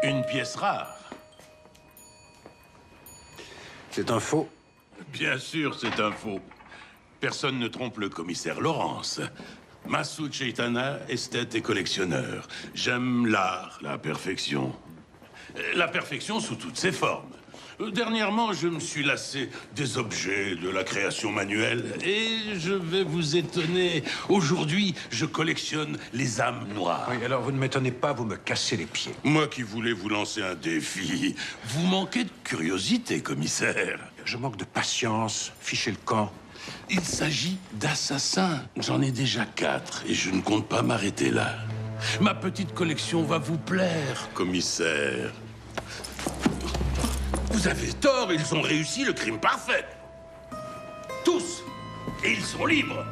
Une pièce rare. C'est un faux? Bien sûr, c'est un faux. Personne ne trompe le commissaire Lawrence. Massoud Chaitana, esthète et collectionneur. J'aime l'art, la perfection. La perfection sous toutes ses formes. Dernièrement, je me suis lassé des objets, de la création manuelle. Et je vais vous étonner. Aujourd'hui, je collectionne les âmes noires. Oui, alors vous ne m'étonnez pas, vous me cassez les pieds. Moi qui voulais vous lancer un défi. Vous manquez de curiosité, commissaire. Je manque de patience. Fichez le camp. Il s'agit d'assassins. J'en ai déjà 4 et je ne compte pas m'arrêter là. Ma petite collection va vous plaire, commissaire. Vous avez tort, ils ont réussi le crime parfait. Tous. Et ils sont libres.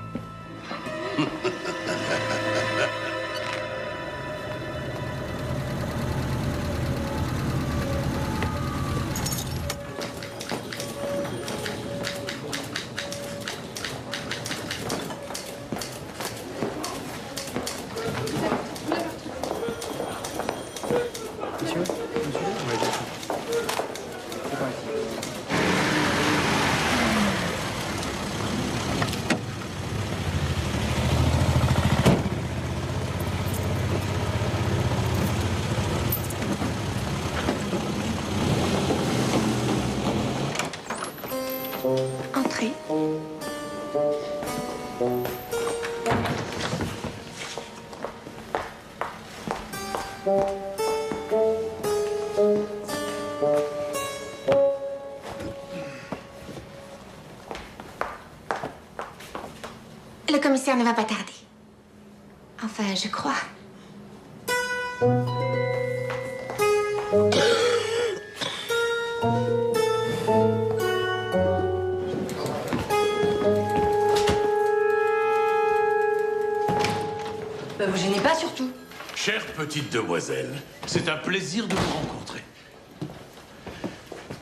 Entrez. Le commissaire ne va pas tarder. Enfin, je crois. Vous gênez pas, surtout. Chère petite demoiselle, c'est un plaisir de vous rencontrer.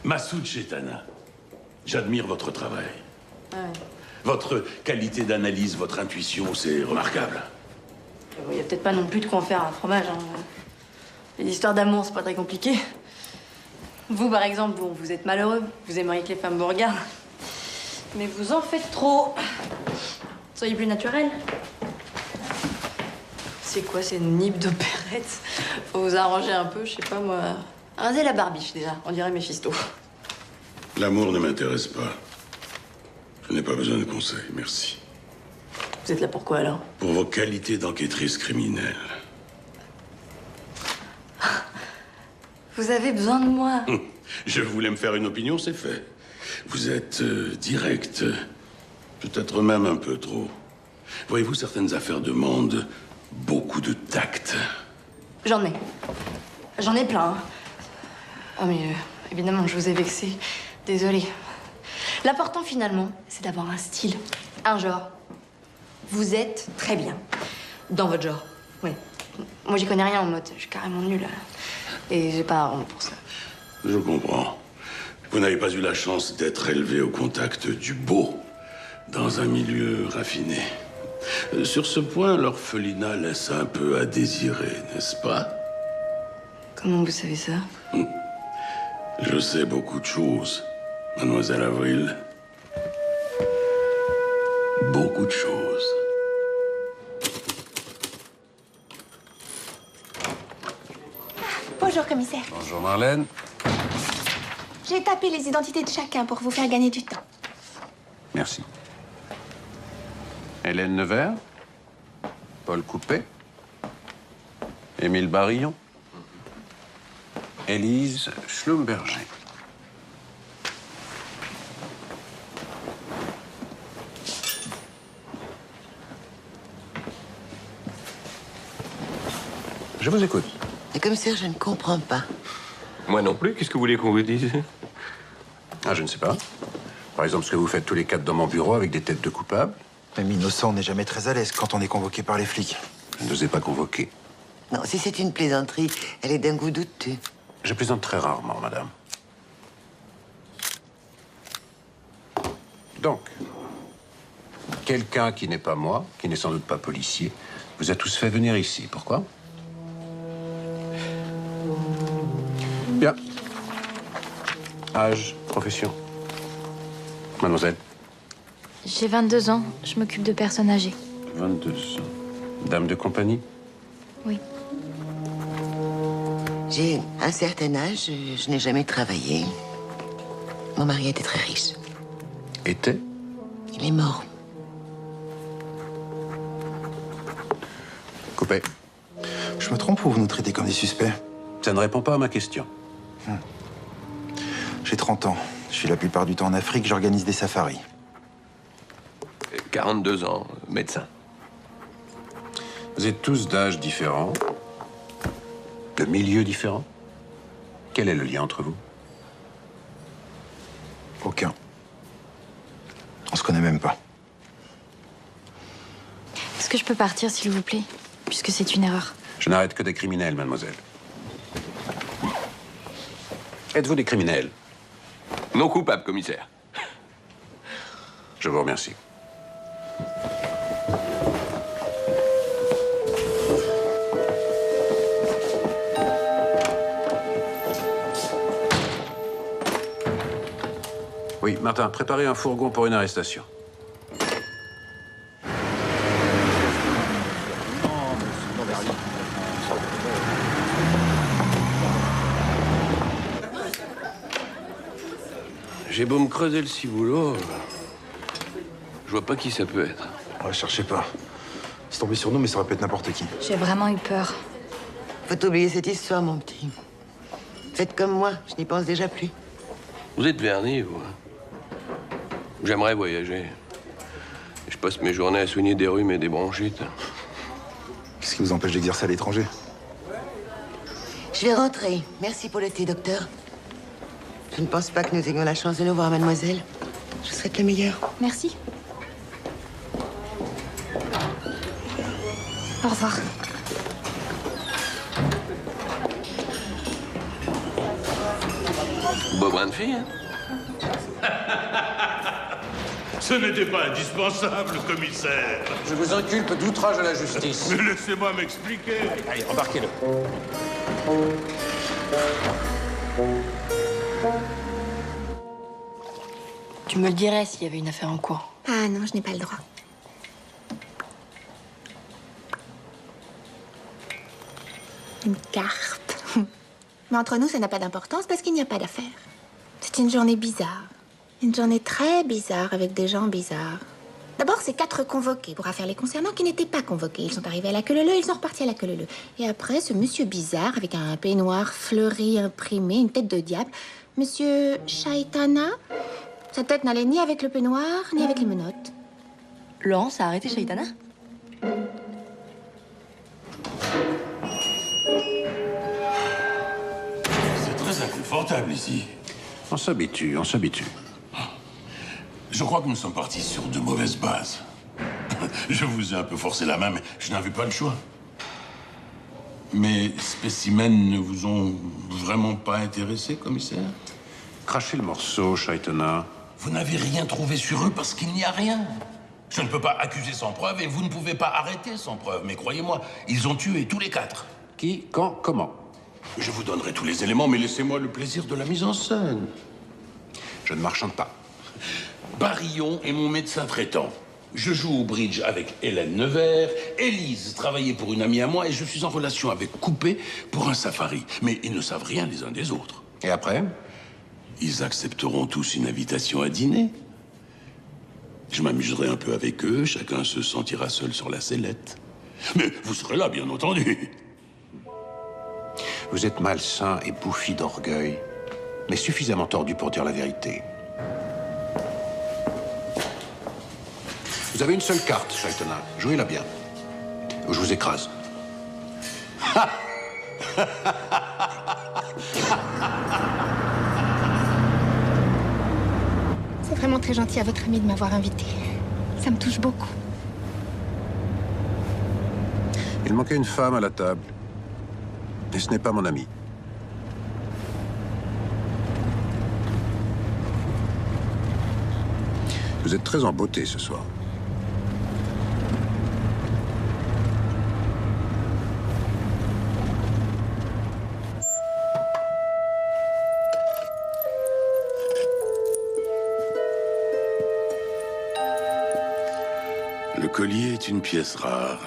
Massoud Chaitana, j'admire votre travail. Ouais. Votre qualité d'analyse, votre intuition, c'est remarquable. Il n'y a peut-être pas non plus de quoi en faire un fromage. Hein. Les histoires d'amour, c'est pas très compliqué. Vous, par exemple, vous êtes malheureux. Vous aimeriez que les femmes vous regardent. Mais vous en faites trop. Soyez plus naturel. C'est quoi ces nippes d'opérette? Faut vous arranger un peu, je sais pas moi. Rasez la barbiche déjà, on dirait Méphisto. L'amour ne m'intéresse pas. Je n'ai pas besoin de conseils, merci. Vous êtes là pour quoi alors? Pour vos qualités d'enquêtrice criminelle. Vous avez besoin de moi. Je voulais me faire une opinion, c'est fait. Vous êtes direct. Peut-être même un peu trop. Voyez-vous, certaines affaires demandent beaucoup de tact. J'en ai. J'en ai plein. Hein. Oh mais évidemment, je vous ai vexé. Désolée. L'important finalement, c'est d'avoir un style, un genre. Vous êtes très bien dans votre genre. Ouais. Moi, j'y connais rien en mode. Je suis carrément nulle. Et j'ai pas honte pour ça. Je comprends. Vous n'avez pas eu la chance d'être élevé au contact du beau dans un milieu raffiné. Sur ce point, l'orphelinat laisse un peu à désirer, n'est-ce pas? Comment vous savez ça? Je sais beaucoup de choses, mademoiselle Avril. Beaucoup de choses. Bonjour, commissaire. Bonjour Marlène. J'ai tapé les identités de chacun pour vous faire gagner du temps. Merci. Hélène Nevers, Paul Coupet, Émile Barillon, Élise Schlumberger. Je vous écoute. Mais commissaire, je ne comprends pas. Moi non plus, qu'est-ce que vous voulez qu'on vous dise? Ah, je ne sais pas. Par exemple, ce que vous faites tous les 4 dans mon bureau avec des têtes de coupables. Même innocent n'est jamais très à l'aise quand on est convoqué par les flics. Je ne vous ai pas convoqué. Non, si c'est une plaisanterie, elle est d'un goût douteux. Je plaisante très rarement, madame. Donc, quelqu'un qui n'est pas moi, qui n'est sans doute pas policier, vous a tous fait venir ici. Pourquoi? Âge, profession. Mademoiselle. J'ai 22 ans. Je m'occupe de personnes âgées. 22 ans. Dame de compagnie? Oui. J'ai un certain âge, je n'ai jamais travaillé. Mon mari était très riche. Était? Il est mort. Coupé. Je me trompe ou vous nous traitez comme des suspects? Ça ne répond pas à ma question. J'ai 30 ans. Je suis la plupart du temps en Afrique, j'organise des safaris. 42 ans, médecin. Vous êtes tous d'âge différents, de milieux différents. Quel est le lien entre vous? Aucun. On se connaît même pas. Est-ce que je peux partir, s'il vous plaît? Puisque c'est une erreur. Je n'arrête que des criminels, mademoiselle. Êtes-vous des criminels? Non coupable, commissaire. Je vous remercie. Oui, Martin, préparez un fourgon pour une arrestation. J'ai beau me creuser le ciboulot, je vois pas qui ça peut être. Ouais, cherchez pas. C'est tombé sur nous, mais ça aurait pu être n'importe qui. J'ai vraiment eu peur. Faut oublier cette histoire, mon petit. Faites comme moi, je n'y pense déjà plus. Vous êtes vernis, vous. J'aimerais voyager. Je passe mes journées à soigner des rhumes et des bronchites. Qu'est-ce qui vous empêche d'exercer à l'étranger? Je vais rentrer. Merci pour le thé, docteur. Je ne pense pas que nous ayons la chance de nous voir, mademoiselle. Je vous souhaite le meilleur. Merci. Au revoir. Beau brin de fille, hein? Ce n'était pas indispensable, commissaire. Je vous inculpe d'outrage à la justice. Mais laissez-moi m'expliquer. Allez, embarquez-le. Tu me le dirais s'il y avait une affaire en cours. Ah non, je n'ai pas le droit. Une carpe. Mais entre nous, ça n'a pas d'importance parce qu'il n'y a pas d'affaire. C'est une journée bizarre. Une journée très bizarre avec des gens bizarres. D'abord, c'est 4 convoqués pour affaires les concernant qui n'étaient pas convoqués. Ils sont arrivés à la queue leu, ils sont repartis à la queue leu. Et après, ce monsieur bizarre avec un peignoir fleuri imprimé, une tête de diable. Monsieur Chaitana. Sa tête n'allait ni avec le peignoir, ni avec les menottes. Laurence a arrêté Chaitana? C'est très inconfortable ici. On s'habitue, on s'habitue. Je crois que nous sommes partis sur de mauvaises bases. Je vous ai un peu forcé la main, mais je n'avais pas le choix. Mes spécimens ne vous ont vraiment pas intéressé, commissaire? Crachez le morceau, Chaitana. Vous n'avez rien trouvé sur eux parce qu'il n'y a rien. Je ne peux pas accuser sans preuve et vous ne pouvez pas arrêter sans preuve. Mais croyez-moi, ils ont tué tous les 4. Qui, quand, comment? Je vous donnerai tous les éléments, mais laissez-moi le plaisir de la mise en scène. Je ne marchande pas. Barillon est mon médecin traitant. Je joue au bridge avec Hélène Nevers. Élise travaillait pour une amie à moi et je suis en relation avec Coupé pour un safari. Mais ils ne savent rien les uns des autres. Et après? Ils accepteront tous une invitation à dîner. Je m'amuserai un peu avec eux, chacun se sentira seul sur la sellette. Mais vous serez là, bien entendu. Vous êtes malsain et bouffi d'orgueil, mais suffisamment tordu pour dire la vérité. Vous avez une seule carte, Chaitana. Jouez-la bien. Ou je vous écrase. C'est vraiment très gentil à votre ami de m'avoir invité. Ça me touche beaucoup. Il manquait une femme à la table. Et ce n'est pas mon ami. Vous êtes très en beauté ce soir. collier est une pièce rare,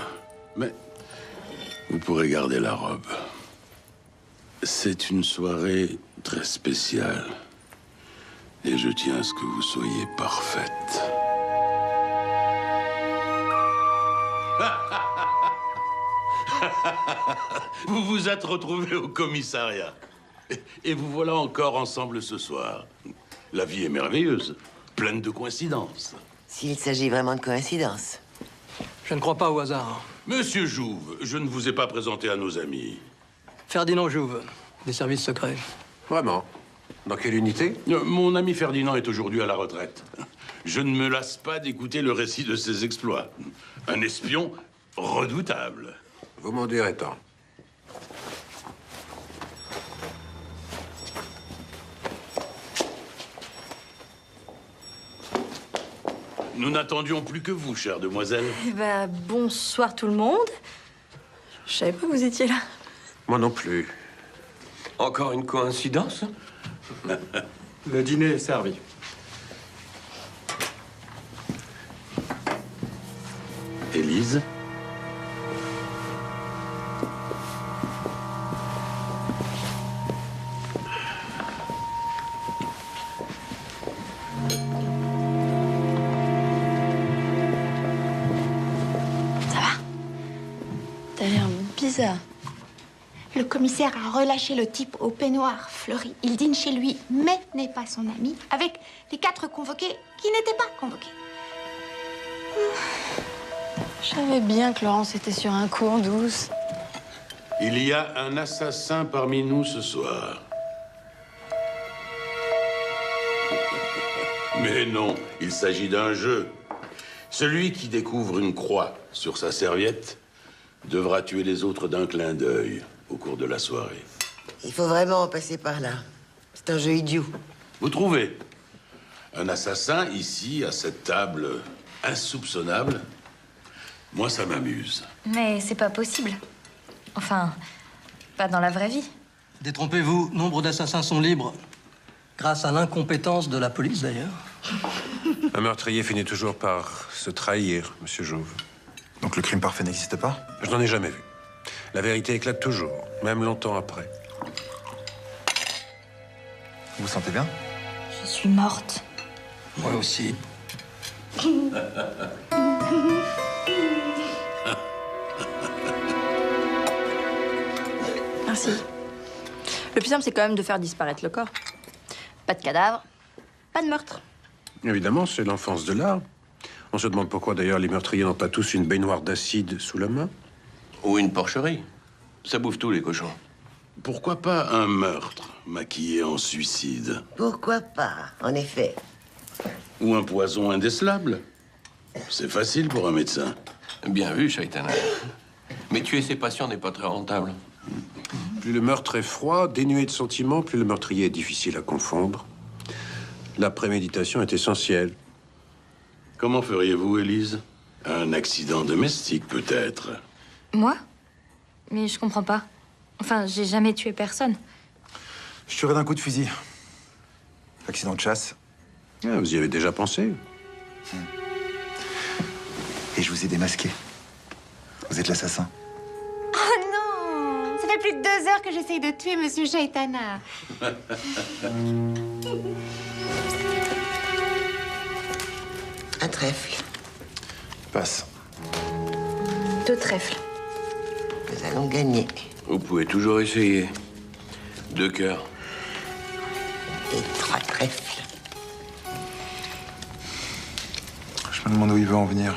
mais vous pourrez garder la robe. C'est une soirée très spéciale. Et je tiens à ce que vous soyez parfaite. Vous vous êtes retrouvés au commissariat. Et vous voilà encore ensemble ce soir. La vie est merveilleuse, pleine de coïncidences. S'il s'agit vraiment de coïncidence. Je ne crois pas au hasard. Monsieur Jouve, je ne vous ai pas présenté à nos amis. Ferdinand Jouve, des services secrets. Vraiment? Dans quelle unité? Mon ami Ferdinand est aujourd'hui à la retraite. Je ne me lasse pas d'écouter le récit de ses exploits. Un espion redoutable. Vous m'en direz tant. Nous n'attendions plus que vous, chère demoiselle. Eh ben, bonsoir tout le monde. Je savais pas que vous étiez là. Moi non plus. Encore une coïncidence? Le dîner est servi. Élise? T'as l'air bizarre. Le commissaire a relâché le type au peignoir fleuri. Il dîne chez lui, mais n'est pas son ami, avec les 4 convoqués qui n'étaient pas convoqués. Je savais bien que Laurence était sur un coup en douce. Il y a un assassin parmi nous ce soir. Mais non, il s'agit d'un jeu. Celui qui découvre une croix sur sa serviette devra tuer les autres d'un clin d'œil au cours de la soirée. Il faut vraiment passer par là. C'est un jeu idiot. Vous trouvez? Un assassin ici, à cette table insoupçonnable? Moi, ça m'amuse. Mais c'est pas possible. Enfin, pas dans la vraie vie. Détrompez-vous, nombre d'assassins sont libres. Grâce à l'incompétence de la police, d'ailleurs. Un meurtrier finit toujours par se trahir, monsieur Jouve. Donc le crime parfait n'existe pas? Je n'en ai jamais vu. La vérité éclate toujours, même longtemps après. Vous vous sentez bien? Je suis morte. Moi aussi. Merci. Le plus simple, c'est quand même de faire disparaître le corps. Pas de cadavre, pas de meurtre. Évidemment, c'est l'enfance de l'art. On se demande pourquoi, d'ailleurs, les meurtriers n'ont pas tous une baignoire d'acide sous la main. Ou une porcherie. Ça bouffe tous les cochons. Pourquoi pas un meurtre maquillé en suicide? Pourquoi pas, en effet. Ou un poison indécelable? C'est facile pour un médecin. Bien vu, Chaitana. Mais tuer ses patients n'est pas très rentable. Plus le meurtre est froid, dénué de sentiments, plus le meurtrier est difficile à confondre. La préméditation est essentielle. Comment feriez-vous, Élise? Un accident domestique, peut-être. Moi? Mais je comprends pas. Enfin, j'ai jamais tué personne. Je tuerais d'un coup de fusil. Accident de chasse. Ah, vous y avez déjà pensé? Et je vous ai démasqué. Vous êtes l'assassin. Oh non! Ça fait plus de 2 heures que j'essaye de tuer Monsieur Chaitana. Un trèfle. Passe. 2 trèfles. Nous allons gagner. Vous pouvez toujours essayer. 2 cœurs. Et 3 trèfles. Je me demande où il veut en venir.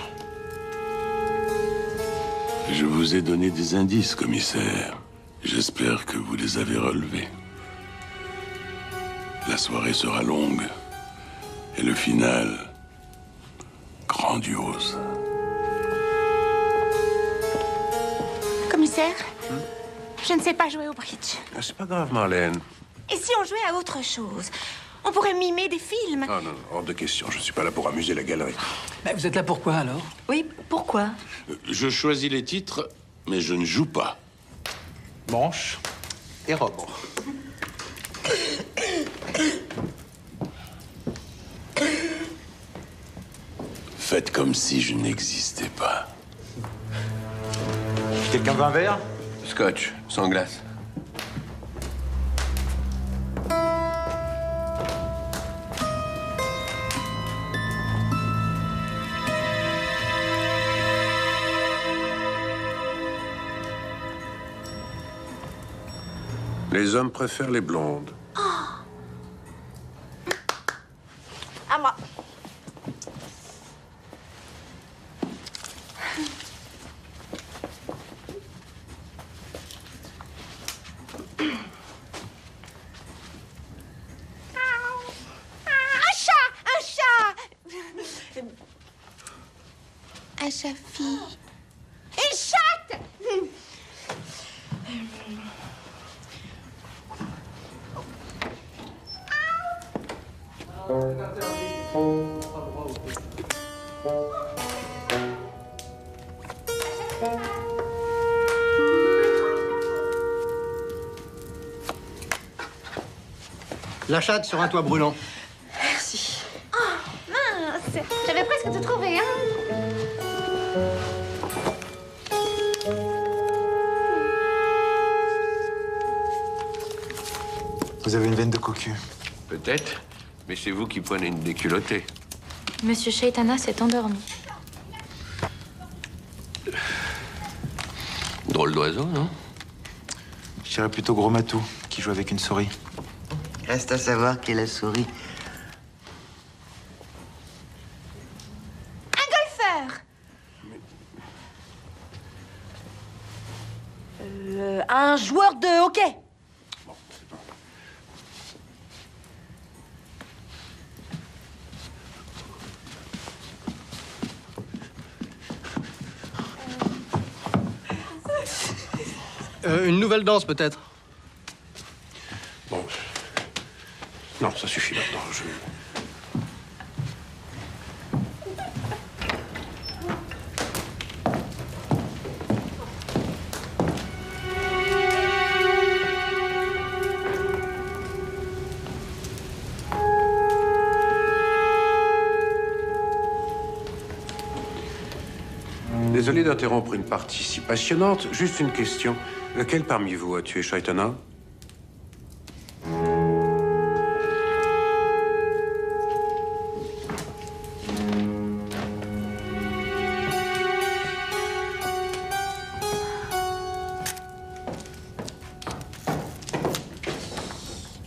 Je vous ai donné des indices, commissaire. J'espère que vous les avez relevés. La soirée sera longue. Et le final, grandiose. Commissaire, je ne sais pas jouer au bridge. Ah, c'est pas grave, Marlène. Et si on jouait à autre chose? On pourrait mimer des films. Ah non, non, hors de question. Je ne suis pas là pour amuser la galerie. Mais vous êtes là pourquoi, alors? Oui, pourquoi? Je choisis les titres, mais je ne joue pas. Manche et robe. Faites comme si je n'existais pas. Quelqu'un veut un verre? Scotch, sans glace. Les hommes préfèrent les blondes. À moi. Un chat fille. Une chatte. La chatte sur un toit brûlant. Merci. Mince, j'avais presque tout trouvé, hein. Vous avez une veine de cocu. Peut-être, mais c'est vous qui prenez une déculottée. Monsieur Chaitana s'est endormi. Drôle d'oiseau, non? Je dirais plutôt Gros Matou, qui joue avec une souris. Reste à savoir qui est la souris. Un golfeur. Un joueur de hockey. Une nouvelle danse, peut-être. Bon. Non, ça suffit maintenant. Désolé d'interrompre une partie si passionnante. Juste une question. Lequel parmi vous a tué Chaitana?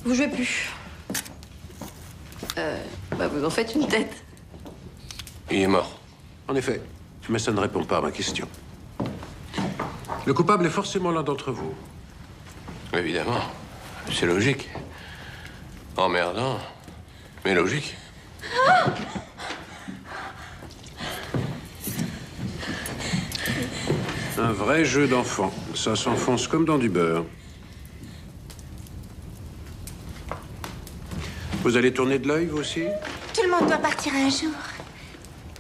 Vous jouez plus. Vous en faites une tête. Il est mort. En effet, mais ça ne répond pas à ma question. Le coupable est forcément l'un d'entre vous. Évidemment. C'est logique. Emmerdant, mais logique. Un vrai jeu d'enfant. Ça s'enfonce comme dans du beurre. Vous allez tourner de l'œil, vous aussi? Tout le monde doit partir un jour.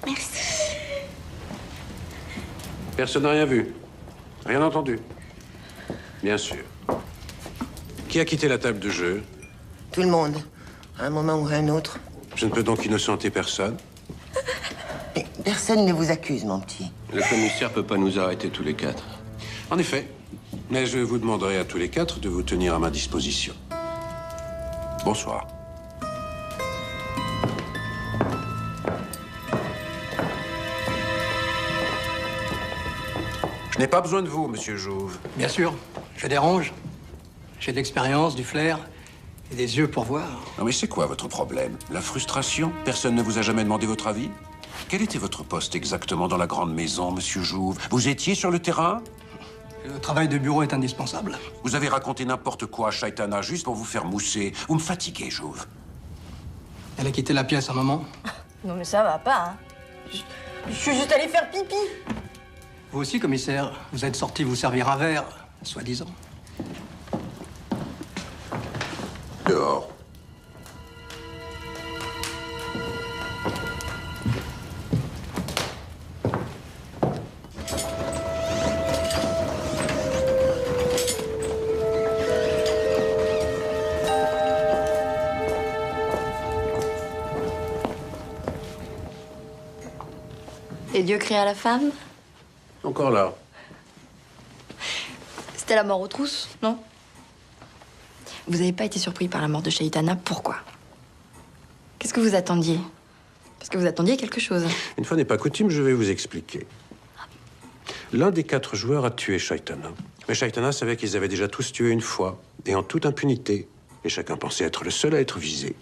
Merci. Personne n'a rien vu? Rien entendu? Bien sûr. Qui a quitté la table de jeu? Tout le monde, à un moment ou à un autre. Je ne peux donc innocenter personne? Mais personne ne vous accuse, mon petit. Le commissaire peut pas nous arrêter tous les quatre. En effet. Mais je vous demanderai à tous les quatre de vous tenir à ma disposition. Bonsoir. Je n'ai pas besoin de vous, monsieur Jouve. Bien sûr, je dérange. J'ai de l'expérience, du flair et des yeux pour voir. Non mais c'est quoi votre problème? La frustration? Personne ne vous a jamais demandé votre avis? Quel était votre poste exactement dans la grande maison, monsieur Jouve? Vous étiez sur le terrain? Le travail de bureau est indispensable. Vous avez raconté n'importe quoi à Chaitana juste pour vous faire mousser. Vous me fatiguez, Jouve. Elle a quitté la pièce un moment. Non mais ça va pas, hein. Je suis juste allée faire pipi. Vous aussi, commissaire, vous êtes sorti vous servir un verre, soi-disant. Dehors. C'est Dieu créa la femme? Encore là. C'était la mort aux trousses, non? Vous n'avez pas été surpris par la mort de Chaitana, pourquoi? Qu'est-ce que vous attendiez? Parce que vous attendiez quelque chose. Une fois n'est pas coutume, je vais vous expliquer. L'un des 4 joueurs a tué Chaitana. Mais Chaitana savait qu'ils avaient déjà tous tué une fois, et en toute impunité. Et chacun pensait être le seul à être visé.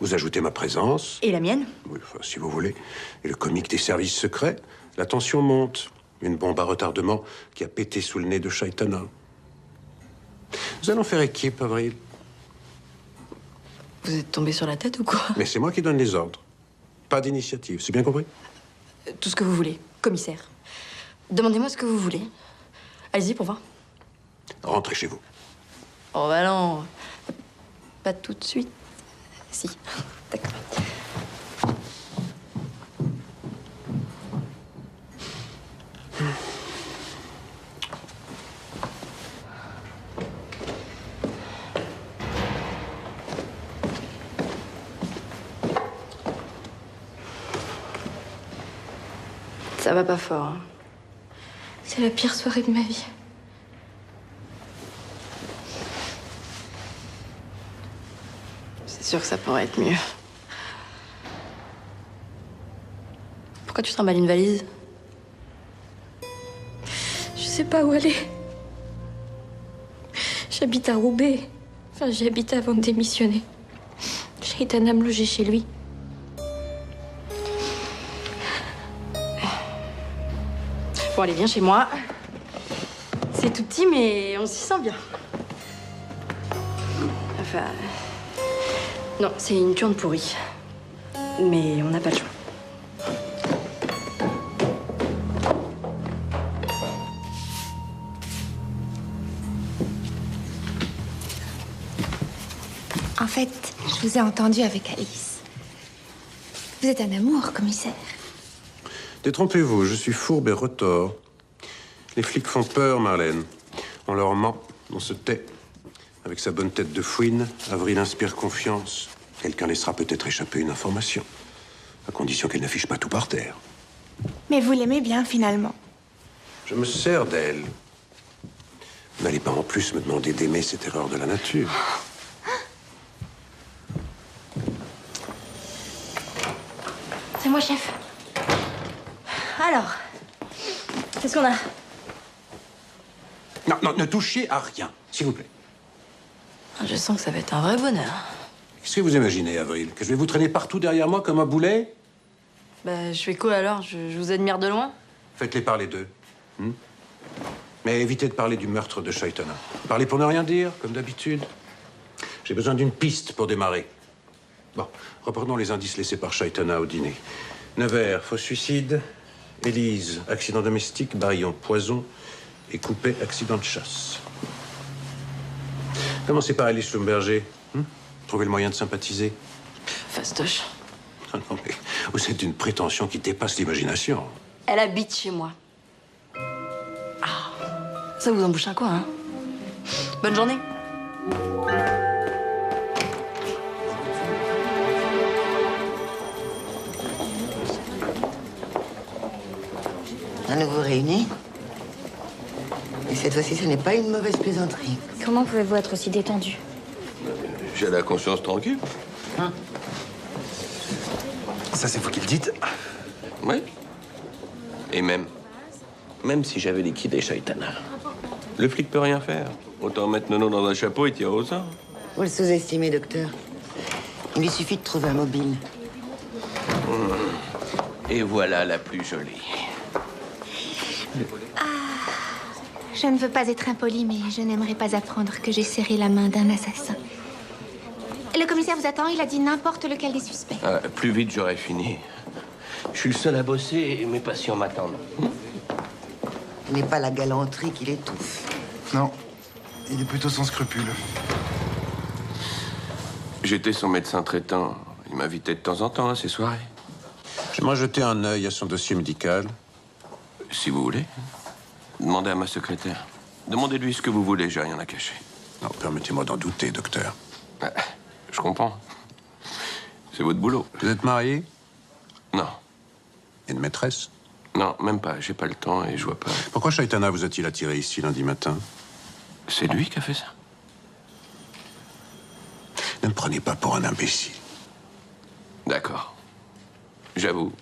Vous ajoutez ma présence. Et la mienne? Oui, enfin, si vous voulez. Et le comique des services secrets. La tension monte. Une bombe à retardement qui a pété sous le nez de Chaitana. Nous allons faire équipe, Avril. Vous êtes tombé sur la tête ou quoi? Mais c'est moi qui donne les ordres. Pas d'initiative, c'est bien compris? Tout ce que vous voulez, commissaire. Demandez-moi ce que vous voulez. Allez-y pour voir. Rentrez chez vous. Oh bah non, pas tout de suite. Si, d'accord. Ça va pas fort, hein. C'est la pire soirée de ma vie. C'est sûr que ça pourrait être mieux. Pourquoi tu trimbales une valise? Je sais pas où aller. J'habite à Roubaix. Enfin, j'y habitais avant de démissionner. Chaitana me logeait chez lui. Bon, allez, viens chez moi. C'est tout petit, mais on s'y sent bien. Enfin... Non, c'est une turne pourrie. Mais on n'a pas le choix. En fait, je vous ai entendu avec Alice. Vous êtes un amour, commissaire. Détrompez-vous, je suis fourbe et retors. Les flics font peur, Marlène. On leur ment, on se tait. Avec sa bonne tête de fouine, Avril inspire confiance. Quelqu'un laissera peut-être échapper une information, à condition qu'elle n'affiche pas tout par terre. Mais vous l'aimez bien, finalement. Je me sers d'elle. N'allez pas en plus me demander d'aimer cette erreur de la nature. C'est moi, chef. Alors, qu'est-ce qu'on a? Non, non, ne touchez à rien, s'il vous plaît. Je sens que ça va être un vrai bonheur. Qu'est-ce que vous imaginez, Avril? Que je vais vous traîner partout derrière moi comme un boulet? Bah, je fais quoi alors? Je vous admire de loin? Faites-les parler d'eux. Mais évitez de parler du meurtre de Chaitana. Parlez pour ne rien dire, comme d'habitude. J'ai besoin d'une piste pour démarrer. Bon, reprenons les indices laissés par Chaitana au dîner. Nevers, faux suicide. Élise, accident domestique. Barillon, poison. Et Coupé, accident de chasse. Commencez par Alice Schlumberger. Trouvez le moyen de sympathiser. Fastoche. Non, mais vous êtes d'une prétention qui dépasse l'imagination. Elle habite chez moi. Ah, ça vous embouche un coin, hein? Bonne journée. À nouveau réunis. Et cette fois-ci, ce n'est pas une mauvaise plaisanterie. Comment pouvez-vous être aussi détendu? J'ai la conscience tranquille. Ça, c'est vous qui le dites. Oui. Et même si j'avais liquidé Chaitana, le flic peut rien faire. Autant mettre Nono dans un chapeau et tirer au sort. Vous le sous-estimez, docteur. Il lui suffit de trouver un mobile. Et voilà la plus jolie. Je ne veux pas être impolie, mais je n'aimerais pas apprendre que j'ai serré la main d'un assassin. Le commissaire vous attend, il a dit n'importe lequel des suspects. Plus vite, j'aurais fini. Je suis le seul à bosser et mes patients m'attendent. Ce n'est pas la galanterie qui l'étouffe. Non, il est plutôt sans scrupule. J'étais son médecin traitant. Il m'invitait de temps en temps à ses soirées. J'aimerais jeter un œil à son dossier médical. Si vous voulez. Demandez à ma secrétaire. Demandez-lui ce que vous voulez, j'ai rien à cacher. Non, permettez-moi d'en douter, docteur. Je comprends. C'est votre boulot. Vous êtes marié? Non. Et une maîtresse? Non, même pas. J'ai pas le temps et je vois pas. Pourquoi Chaitana vous a-t-il attiré ici lundi matin? C'est lui qui a fait ça? Ne me prenez pas pour un imbécile. D'accord. J'avoue,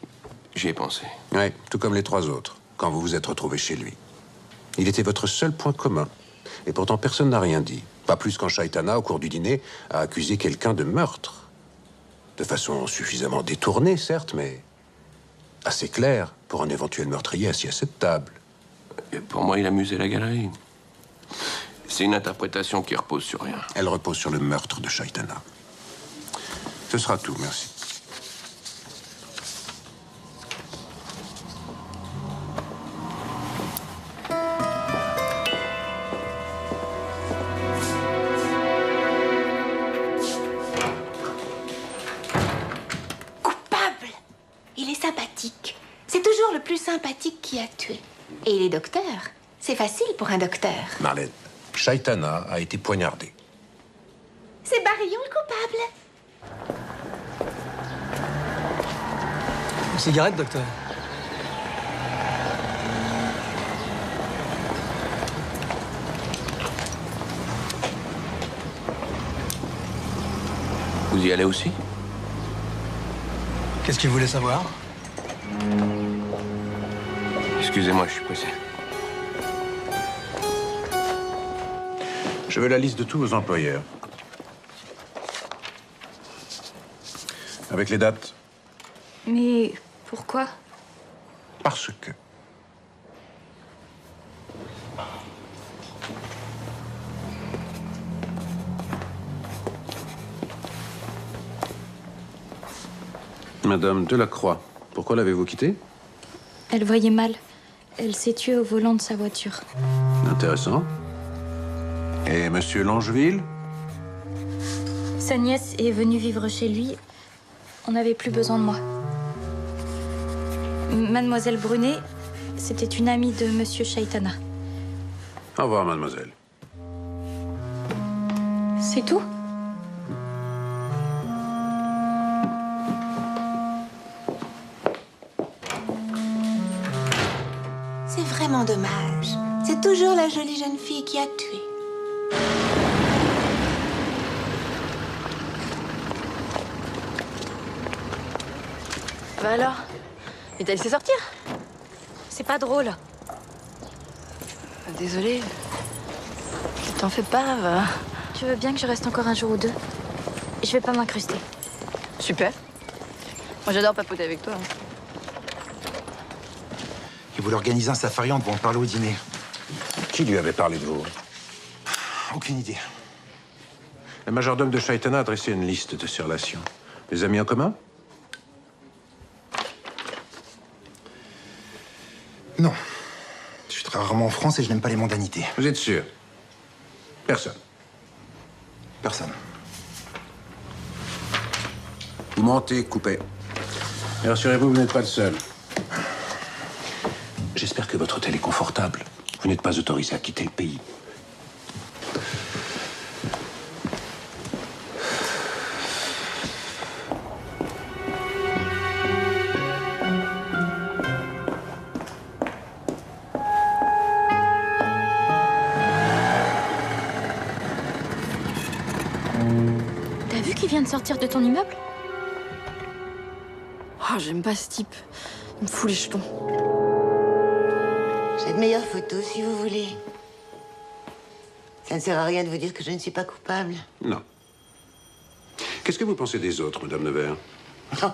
j'y ai pensé. Oui, tout comme les 3 autres, quand vous vous êtes retrouvés chez lui. Il était votre seul point commun. Et pourtant, personne n'a rien dit. Pas plus quand Chaitana, au cours du dîner, a accusé quelqu'un de meurtre. De façon suffisamment détournée, certes, mais assez claire pour un éventuel meurtrier assis à cette table. Et pour moi, il amusait la galerie. C'est une interprétation qui repose sur rien. Elle repose sur le meurtre de Chaitana. Ce sera tout, merci. Coupable. Il est sympathique. C'est toujours le plus sympathique qui a tué. Et il est docteur. C'est facile pour un docteur. Marlène, Chaitana a été poignardée. C'est Barillon le coupable. Une cigarette, docteur? Vous y allez aussi? Qu'est-ce qu'il voulait savoir? Excusez-moi, je suis pressé. Je veux la liste de tous vos employeurs. Avec les dates. Mais pourquoi? Parce que. Madame Delacroix, pourquoi l'avez-vous quittée? Elle voyait mal. Elle s'est tuée au volant de sa voiture. Intéressant. Et Monsieur Langeville? Sa nièce est venue vivre chez lui. On n'avait plus besoin de moi. Mademoiselle Brunet, c'était une amie de Monsieur Chaitana. Au revoir, mademoiselle. C'est tout? C'est vraiment dommage. C'est toujours la jolie jeune fille qui a tué. Bah alors? Et t'as laissé sortir? C'est pas drôle. Désolée. T'en fais pas, va. Tu veux bien que je reste encore un jour ou deux? Je vais pas m'incruster. Super. Moi, j'adore papoter avec toi. Il voulait organiser un safari, on devait en parler au dîner. Qui lui avait parlé de vous? Aucune idée. Le majordome de Chaitana a dressé une liste de ses relations. Des amis en commun? Non. Je suis très rarement en France et je n'aime pas les mondanités. Vous êtes sûr? Personne. Personne. Vous mentez, coupez. Et rassurez-vous, vous n'êtes pas le seul. J'espère que votre hôtel est confortable. Vous n'êtes pas autorisé à quitter le pays. T'as vu qu'il vient de sortir de ton immeuble? Oh, j'aime pas ce type. Il me fout les jetons. J'ai de meilleures photos, si vous voulez. Ça ne sert à rien de vous dire que je ne suis pas coupable. Non. Qu'est-ce que vous pensez des autres, Madame Nevers? Non,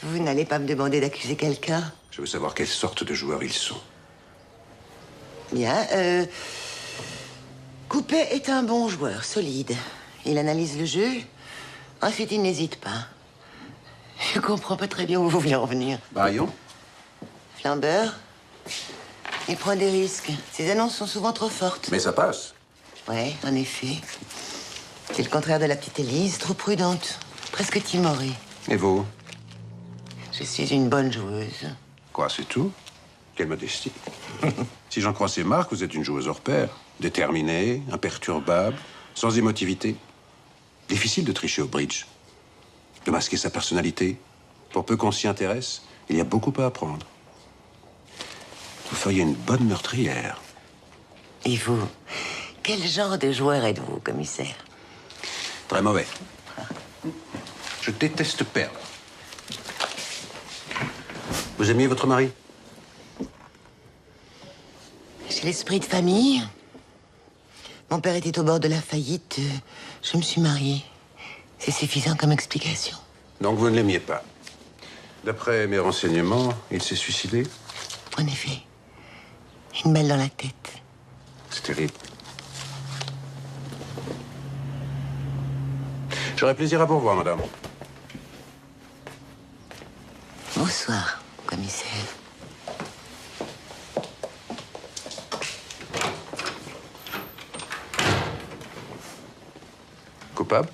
vous n'allez pas me demander d'accuser quelqu'un. Je veux savoir quelle sorte de joueurs ils sont. Bien, Coupé est un bon joueur, solide. Il analyse le jeu. Ensuite, il n'hésite pas. Je comprends pas très bien où vous voulez en venir. Barillon? Flambeur, il prend des risques. Ses annonces sont souvent trop fortes. Mais ça passe. Ouais, en effet. C'est le contraire de la petite Élise, trop prudente, presque timorée. Et vous? Je suis une bonne joueuse. Quoi, c'est tout? Quelle modestie. Si j'en crois ces marques, vous êtes une joueuse hors pair. Déterminée, imperturbable, sans émotivité. Difficile de tricher au bridge. De masquer sa personnalité. Pour peu qu'on s'y intéresse, il y a beaucoup à apprendre. feriez une bonne meurtrière. Et vous, quel genre de joueur êtes-vous, commissaire? Très mauvais. Je déteste perdre. Vous aimiez votre mari? J'ai l'esprit de famille. Mon père était au bord de la faillite. Je me suis mariée. C'est suffisant comme explication. Donc vous ne l'aimiez pas. D'après mes renseignements, il s'est suicidé? En effet. Une balle dans la tête. C'est terrible. J'aurais plaisir à vous revoir, madame. Bonsoir, commissaire. Coupable?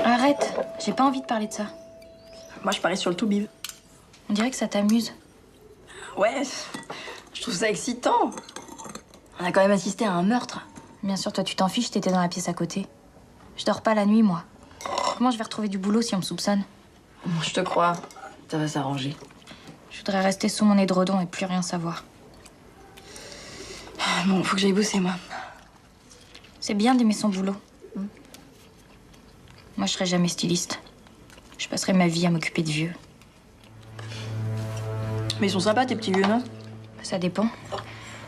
Arrête, j'ai pas envie de parler de ça. Moi, je parie sur le tout bib. On dirait que ça t'amuse. Ouais, je trouve ça excitant. On a quand même assisté à un meurtre. Bien sûr, toi, tu t'en fiches, t'étais dans la pièce à côté. Je dors pas la nuit, moi. Comment je vais retrouver du boulot si on me soupçonne? Je te crois. Ça va s'arranger. Je voudrais rester sous mon édredon et plus rien savoir. Bon, faut que j'aille bosser, moi. C'est bien d'aimer son boulot. Moi, je serai jamais styliste. Je passerai ma vie à m'occuper de vieux. Mais ils sont sympas, tes petits vieux, non? Ça dépend.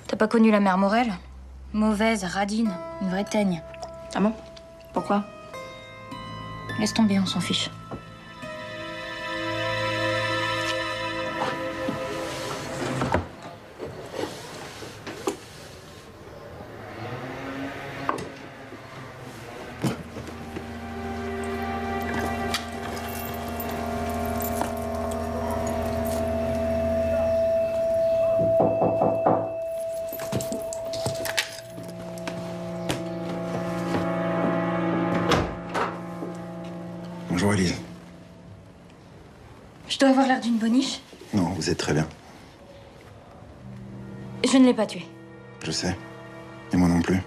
T'as pas connu la mère Morel? Mauvaise, radine, une vraie teigne. Ah bon? Pourquoi? Laisse tomber, on s'en fiche. Bonjour, Élise. Je dois avoir l'air d'une boniche? Non, vous êtes très bien. Je ne l'ai pas tué. Je sais. Et moi non plus.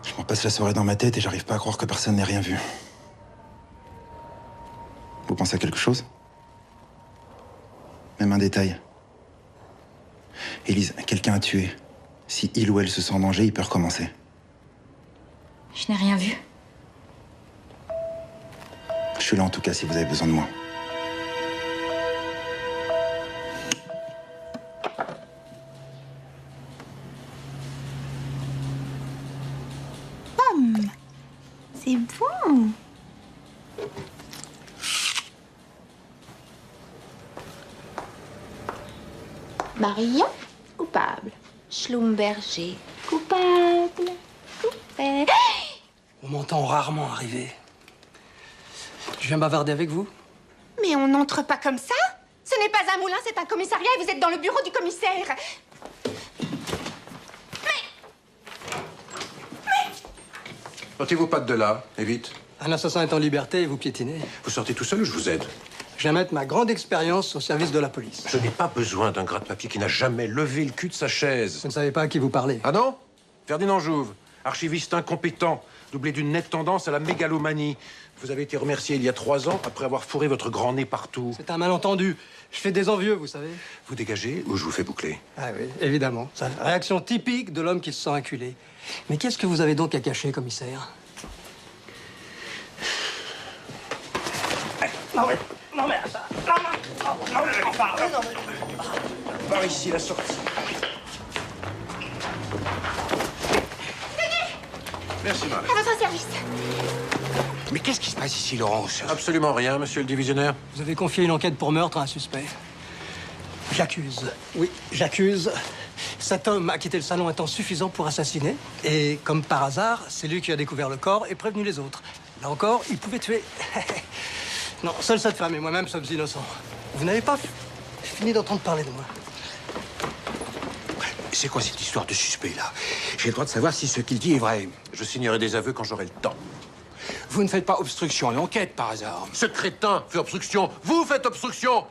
Je m'en passe la soirée dans ma tête et j'arrive pas à croire que personne n'ait rien vu. Vous pensez à quelque chose? Même un détail. Élise, quelqu'un a tué. Si il ou elle se sent en danger, il peut recommencer. Je n'ai rien vu. Je suis là en tout cas si vous avez besoin de moi. C'est bon. Marion, coupable. Schlumberger, coupable. Coupable. On m'entend rarement arriver. Je viens bavarder avec vous? Mais on n'entre pas comme ça. Ce n'est pas un moulin, c'est un commissariat et vous êtes dans le bureau du commissaire. Sortez-vous pas de là, et vite. Un assassin est en liberté et vous piétinez. Vous sortez tout seul ou je vous aide? Je viens mettre ma grande expérience au service de la police. Je n'ai pas besoin d'un gratte-papier qui n'a jamais levé le cul de sa chaise. Vous ne savez pas à qui vous parlez. Ah non? Ferdinand Jouve, archiviste incompétent, doublé d'une nette tendance à la mégalomanie. Vous avez été remercié il y a 3 ans après avoir fourré votre grand nez partout. C'est un malentendu. Je fais des envieux, vous savez. Vous dégagez ou je vous fais boucler? Ah oui, évidemment. C'est la réaction typique de l'homme qui se sent acculé. Mais qu'est-ce que vous avez donc à cacher, commissaire? Non mais ça. Par ici, la sortie. Merci, Marie. À votre service. Mais qu'est-ce qui se passe ici, Laurence? Absolument rien, monsieur le divisionnaire. Vous avez confié une enquête pour meurtre à un suspect. J'accuse. Oui, j'accuse. Cet homme a quitté le salon un temps suffisant pour assassiner. Et comme par hasard, c'est lui qui a découvert le corps et prévenu les autres. Là encore, il pouvait tuer. Non, seule cette femme et moi-même sommes innocents. Vous n'avez pas fini d'entendre parler de moi. C'est quoi cette histoire de suspect, là? J'ai le droit de savoir si ce qu'il dit est vrai. Je signerai des aveux quand j'aurai le temps. Vous ne faites pas obstruction à l'enquête, par hasard? Ce crétin fait obstruction. Vous faites obstruction.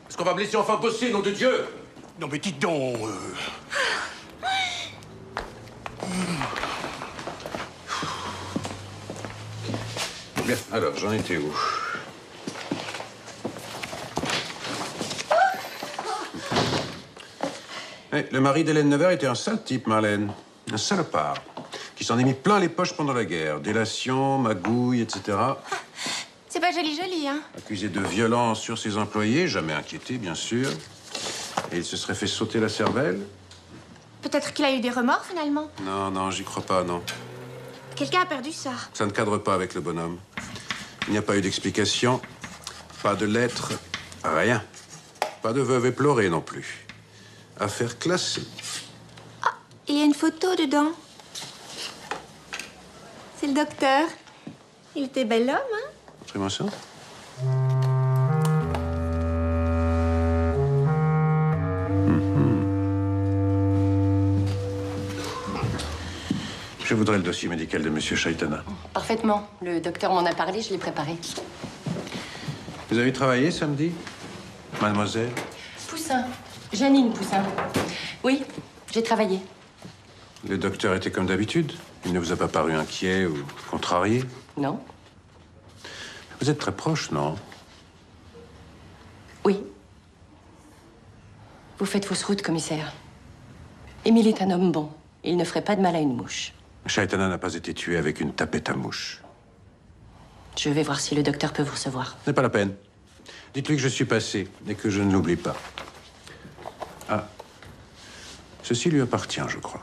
Est-ce qu'on va me laisser enfin bosser, nom de Dieu? Non, mais dites donc... Bien, alors, j'en étais où? Le mari d'Hélène Nevers était un sale type, Marlène. Un salopard. Qui s'en est mis plein les poches pendant la guerre. Délation, magouille, etc. C'est pas joli, joli, hein? Accusé de violence sur ses employés, jamais inquiété, bien sûr. Et il se serait fait sauter la cervelle? Peut-être qu'il a eu des remords, finalement. Non, non, j'y crois pas, non. Quelqu'un a perdu ça. Ça ne cadre pas avec le bonhomme. Il n'y a pas eu d'explication, pas de lettre, rien. Pas de veuve éplorée non plus. Affaire classée. Ah, il y a une photo dedans. C'est le docteur. Il était bel homme, hein? Montrez-moi ça. Je voudrais le dossier médical de Monsieur Chaitana. Parfaitement. Le docteur m'en a parlé, je l'ai préparé. Vous avez travaillé samedi, mademoiselle? Poussin. Janine Poussin. Oui, j'ai travaillé. Le docteur était comme d'habitude? Il ne vous a pas paru inquiet ou contrarié? Non. Vous êtes très proche, non? Oui. Vous faites fausse route, commissaire. Émile est un homme bon. Il ne ferait pas de mal à une mouche. Chaitana n'a pas été tué avec une tapette à mouche. Je vais voir si le docteur peut vous recevoir. Ce n'est pas la peine. Dites-lui que je suis passé et que je ne l'oublie pas. Ah. Ceci lui appartient, je crois.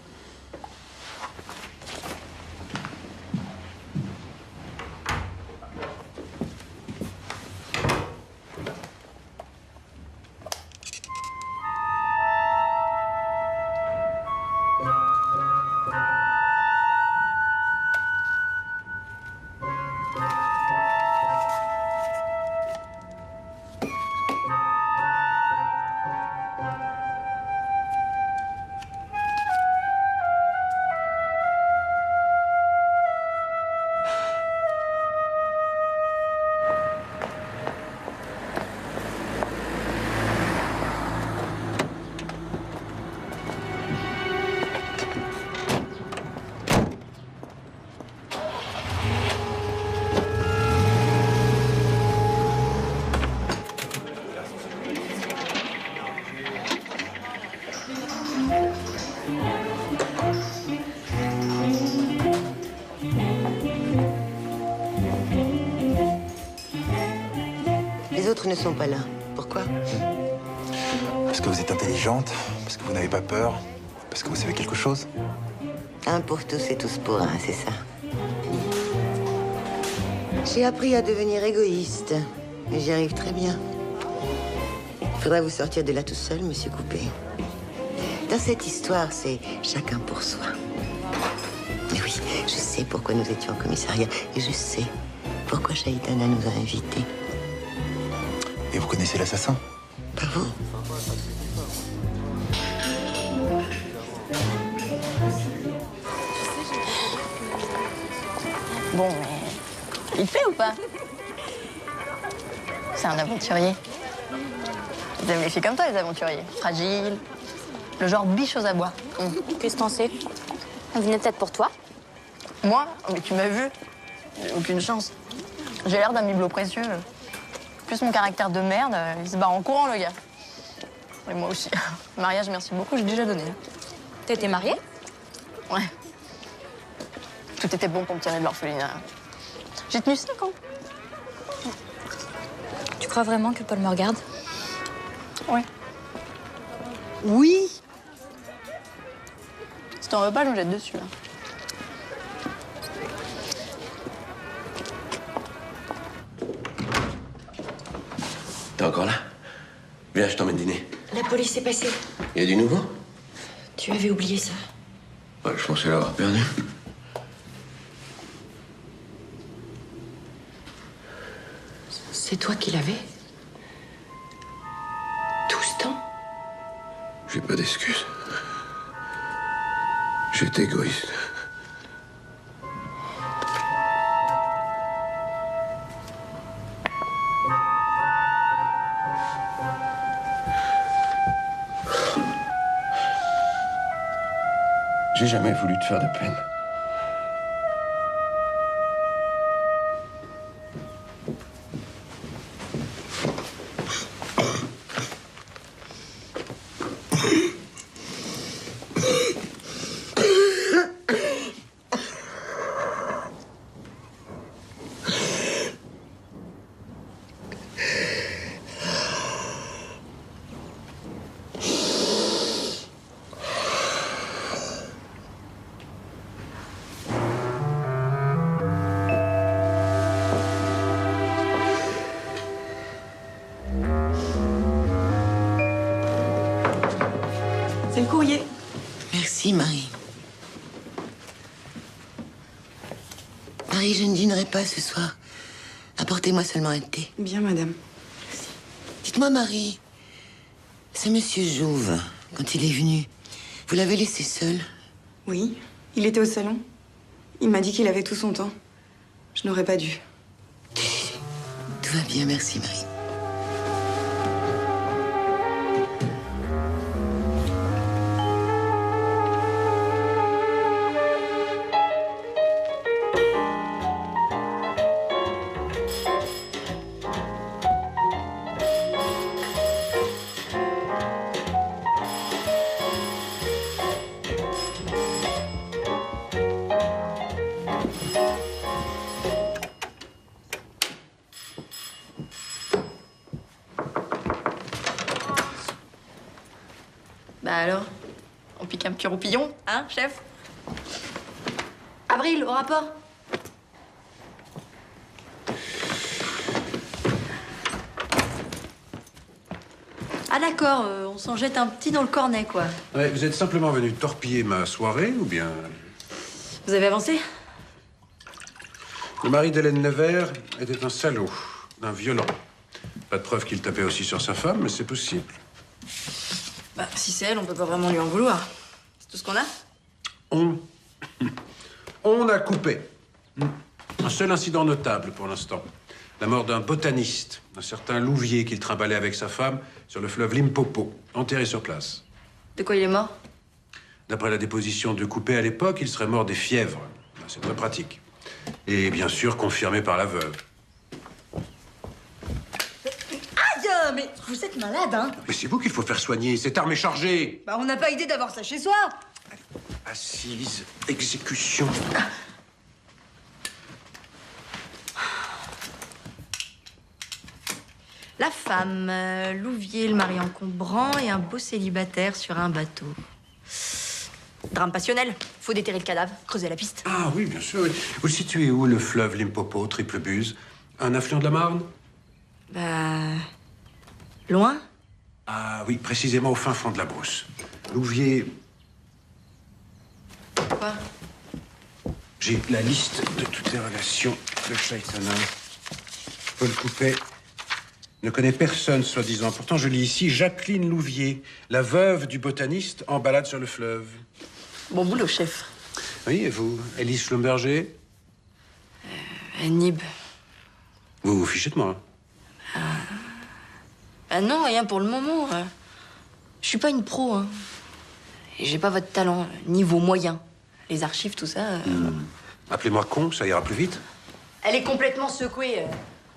Les autres ne sont pas là. Pourquoi? Parce que vous êtes intelligente, parce que vous n'avez pas peur, parce que vous savez quelque chose. Un pour tous et tous pour un, c'est ça. J'ai appris à devenir égoïste, mais j'y arrive très bien. Il faudra vous sortir de là tout seul, monsieur Coupé. Dans cette histoire, c'est chacun pour soi. Mais oui, je sais pourquoi nous étions au commissariat, et je sais pourquoi Chaitana nous a invités. Et vous connaissez l'assassin? Pas vous. Bon, mais il te plaît ou pas? C'est un aventurier. Ils aiment les filles comme toi, les aventuriers. Fragiles, le genre biche aux abois. Qu'est-ce que t'en sais? On venait peut-être pour toi. Moi? Mais tu m'as vu. J'ai aucune chance. J'ai l'air d'un bibelot précieux. Plus mon caractère de merde, il se barre en courant, le gars. Et moi aussi. Mariage, merci beaucoup, j'ai déjà donné. T'étais mariée? Ouais. Tout était bon pour me tirer de l'orphelinat. J'ai tenu 5 ans. Tu crois vraiment que Paul me regarde? Ouais. Oui. Si t'en veux pas, je me jette dessus, là. T'es encore là? Viens, je t'emmène dîner. La police est passée. Il y a du nouveau? Tu avais oublié ça. Ouais, je pensais l'avoir perdu. C'est toi qui l'avais? Tout ce temps? J'ai pas d'excuses. J'étais égoïste. J'ai jamais voulu te faire de peine. C'est le courrier. Merci, Marie. Marie, je ne dînerai pas ce soir. Apportez-moi seulement un thé. Bien, madame. Dites-moi, Marie, ce monsieur Jouve, quand il est venu, vous l'avez laissé seul? Oui, il était au salon. Il m'a dit qu'il avait tout son temps. Je n'aurais pas dû. Tout va bien, merci, Marie. Bah alors, on pique un petit roupillon, hein, chef? Avril, au rapport. Ah d'accord, on s'en jette un petit dans le cornet, quoi. Ouais, vous êtes simplement venu torpiller ma soirée, ou bien... Vous avez avancé? Le mari d'Hélène Nevers était un salaud, un violent. Pas de preuve qu'il tapait aussi sur sa femme, mais c'est possible. Bah, si c'est elle, on peut pas vraiment lui en vouloir. C'est tout ce qu'on a? On a coupé. Un seul incident notable pour l'instant. La mort d'un botaniste, un certain Louvier, qu'il trimballait avec sa femme sur le fleuve Limpopo, enterré sur place. De quoi il est mort? D'après la déposition de Coupé à l'époque, il serait mort des fièvres. C'est très pratique. Et bien sûr, confirmé par la veuve. Aïe, mais vous êtes malade, hein? Mais c'est vous qu'il faut faire soigner. Cette arme est chargée. Bah, on n'a pas idée d'avoir ça chez soi. Assise, exécution. La femme, Louvier, le mari encombrant et un beau célibataire sur un bateau. Drame passionnel. Faut déterrer le cadavre, creuser la piste. Ah oui, bien sûr. Oui. Vous le situez où, le fleuve Limpopo, Triple Buse? Un affluent de la Marne? Bah... loin? Ah oui, précisément au fin fond de la brousse. Louvier... Quoi? J'ai la liste de toutes les relations de Chaitana. Paul Coupet ne connaît personne, soi-disant. Pourtant, je lis ici Jacqueline Louvier, la veuve du botaniste en balade sur le fleuve. Bon boulot, chef. Oui, et vous, Élise Schlumberger? Nib. Vous vous fichez de moi? Ah non, rien pour le moment. Je suis pas une pro, hein. Et j'ai pas votre talent, niveau moyen. Les archives, tout ça... Appelez-moi con, ça ira plus vite. Elle est complètement secouée.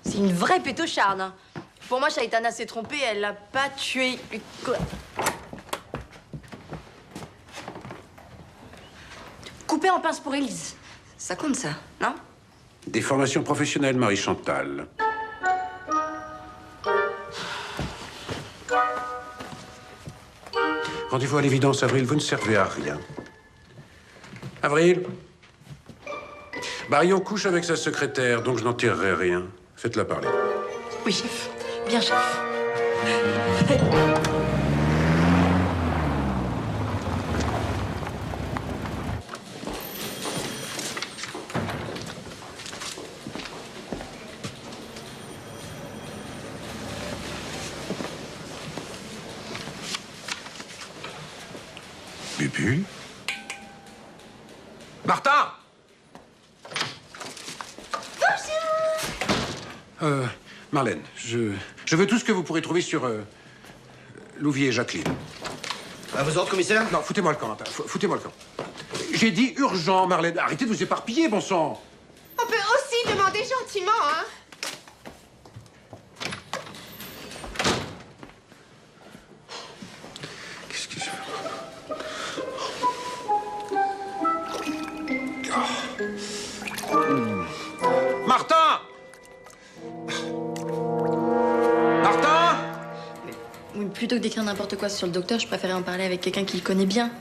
C'est une vraie pétocharde, hein. Pour moi, Chaitana s'est trompée, elle l'a pas tué. Coupé en pince pour Élise. Ça compte, ça, non? Des formations professionnelles, Marie-Chantal. Rendez-vous à l'évidence, Avril, vous ne servez à rien. Avril? Barion couche avec sa secrétaire, donc je n'en tirerai rien. Faites-la parler. Oui, chef. Bien, chef. Bubu? Martin! Marlène, je veux tout ce que vous pourrez trouver sur Louvier et Jacqueline. À vos ordres, commissaire? Non, foutez-moi le camp, Martin. Foutez-moi le camp. J'ai dit urgent, Marlène. Arrêtez de vous éparpiller, bon sang. On peut aussi demander gentiment, hein. Qu'est-ce que je fais? Martin! Martin! Oui, plutôt que d'écrire n'importe quoi sur le docteur, je préférais en parler avec quelqu'un qui le connaît bien.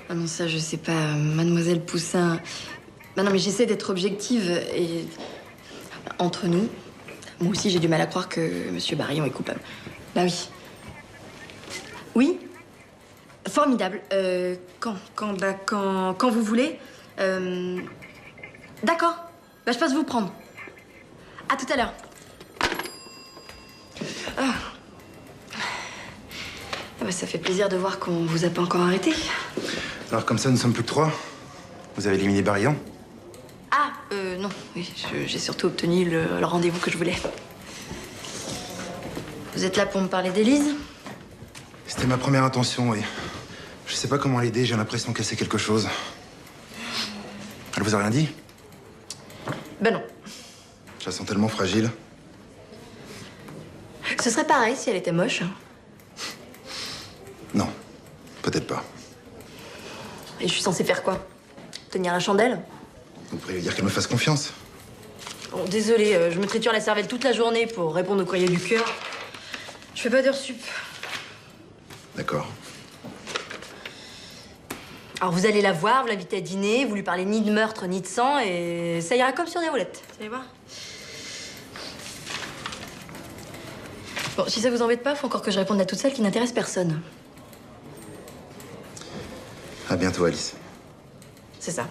Ah non, ça, je sais pas, Mademoiselle Poussin. Bah non, mais j'essaie d'être objective et. Entre nous, moi aussi, j'ai du mal à croire que Monsieur Barillon est coupable. Bah oui. Oui? Formidable. Quand vous voulez. D'accord. Bah, je passe vous prendre. À tout à l'heure. Ah. Ah bah, ça fait plaisir de voir qu'on vous a pas encore arrêté. Alors comme ça, nous sommes plus que 3. Vous avez éliminé Barillon? Ah, non. Oui, j'ai surtout obtenu le rendez-vous que je voulais. Vous êtes là pour me parler d'Élise? C'était ma première intention, oui. Je sais pas comment l'aider, j'ai l'impression qu'elle sait quelque chose. Elle vous a rien dit? Ben non. Je la sens tellement fragile. Ce serait pareil si elle était moche. Non, peut-être pas. Et je suis censée faire quoi? Tenir la chandelle? Vous pourriez lui dire qu'elle me fasse confiance. Oh, désolée, je me triture la cervelle toute la journée pour répondre au courrier du cœur. Je fais pas d'heures sup. D'accord. Alors vous allez la voir, vous l'invitez à dîner, vous lui parlez ni de meurtre ni de sang et ça ira comme sur des roulettes. Vous allez voir. Bon, si ça vous embête pas, faut encore que je réponde à toutes celles qui n'intéressent personne. À bientôt, Alice. C'est ça.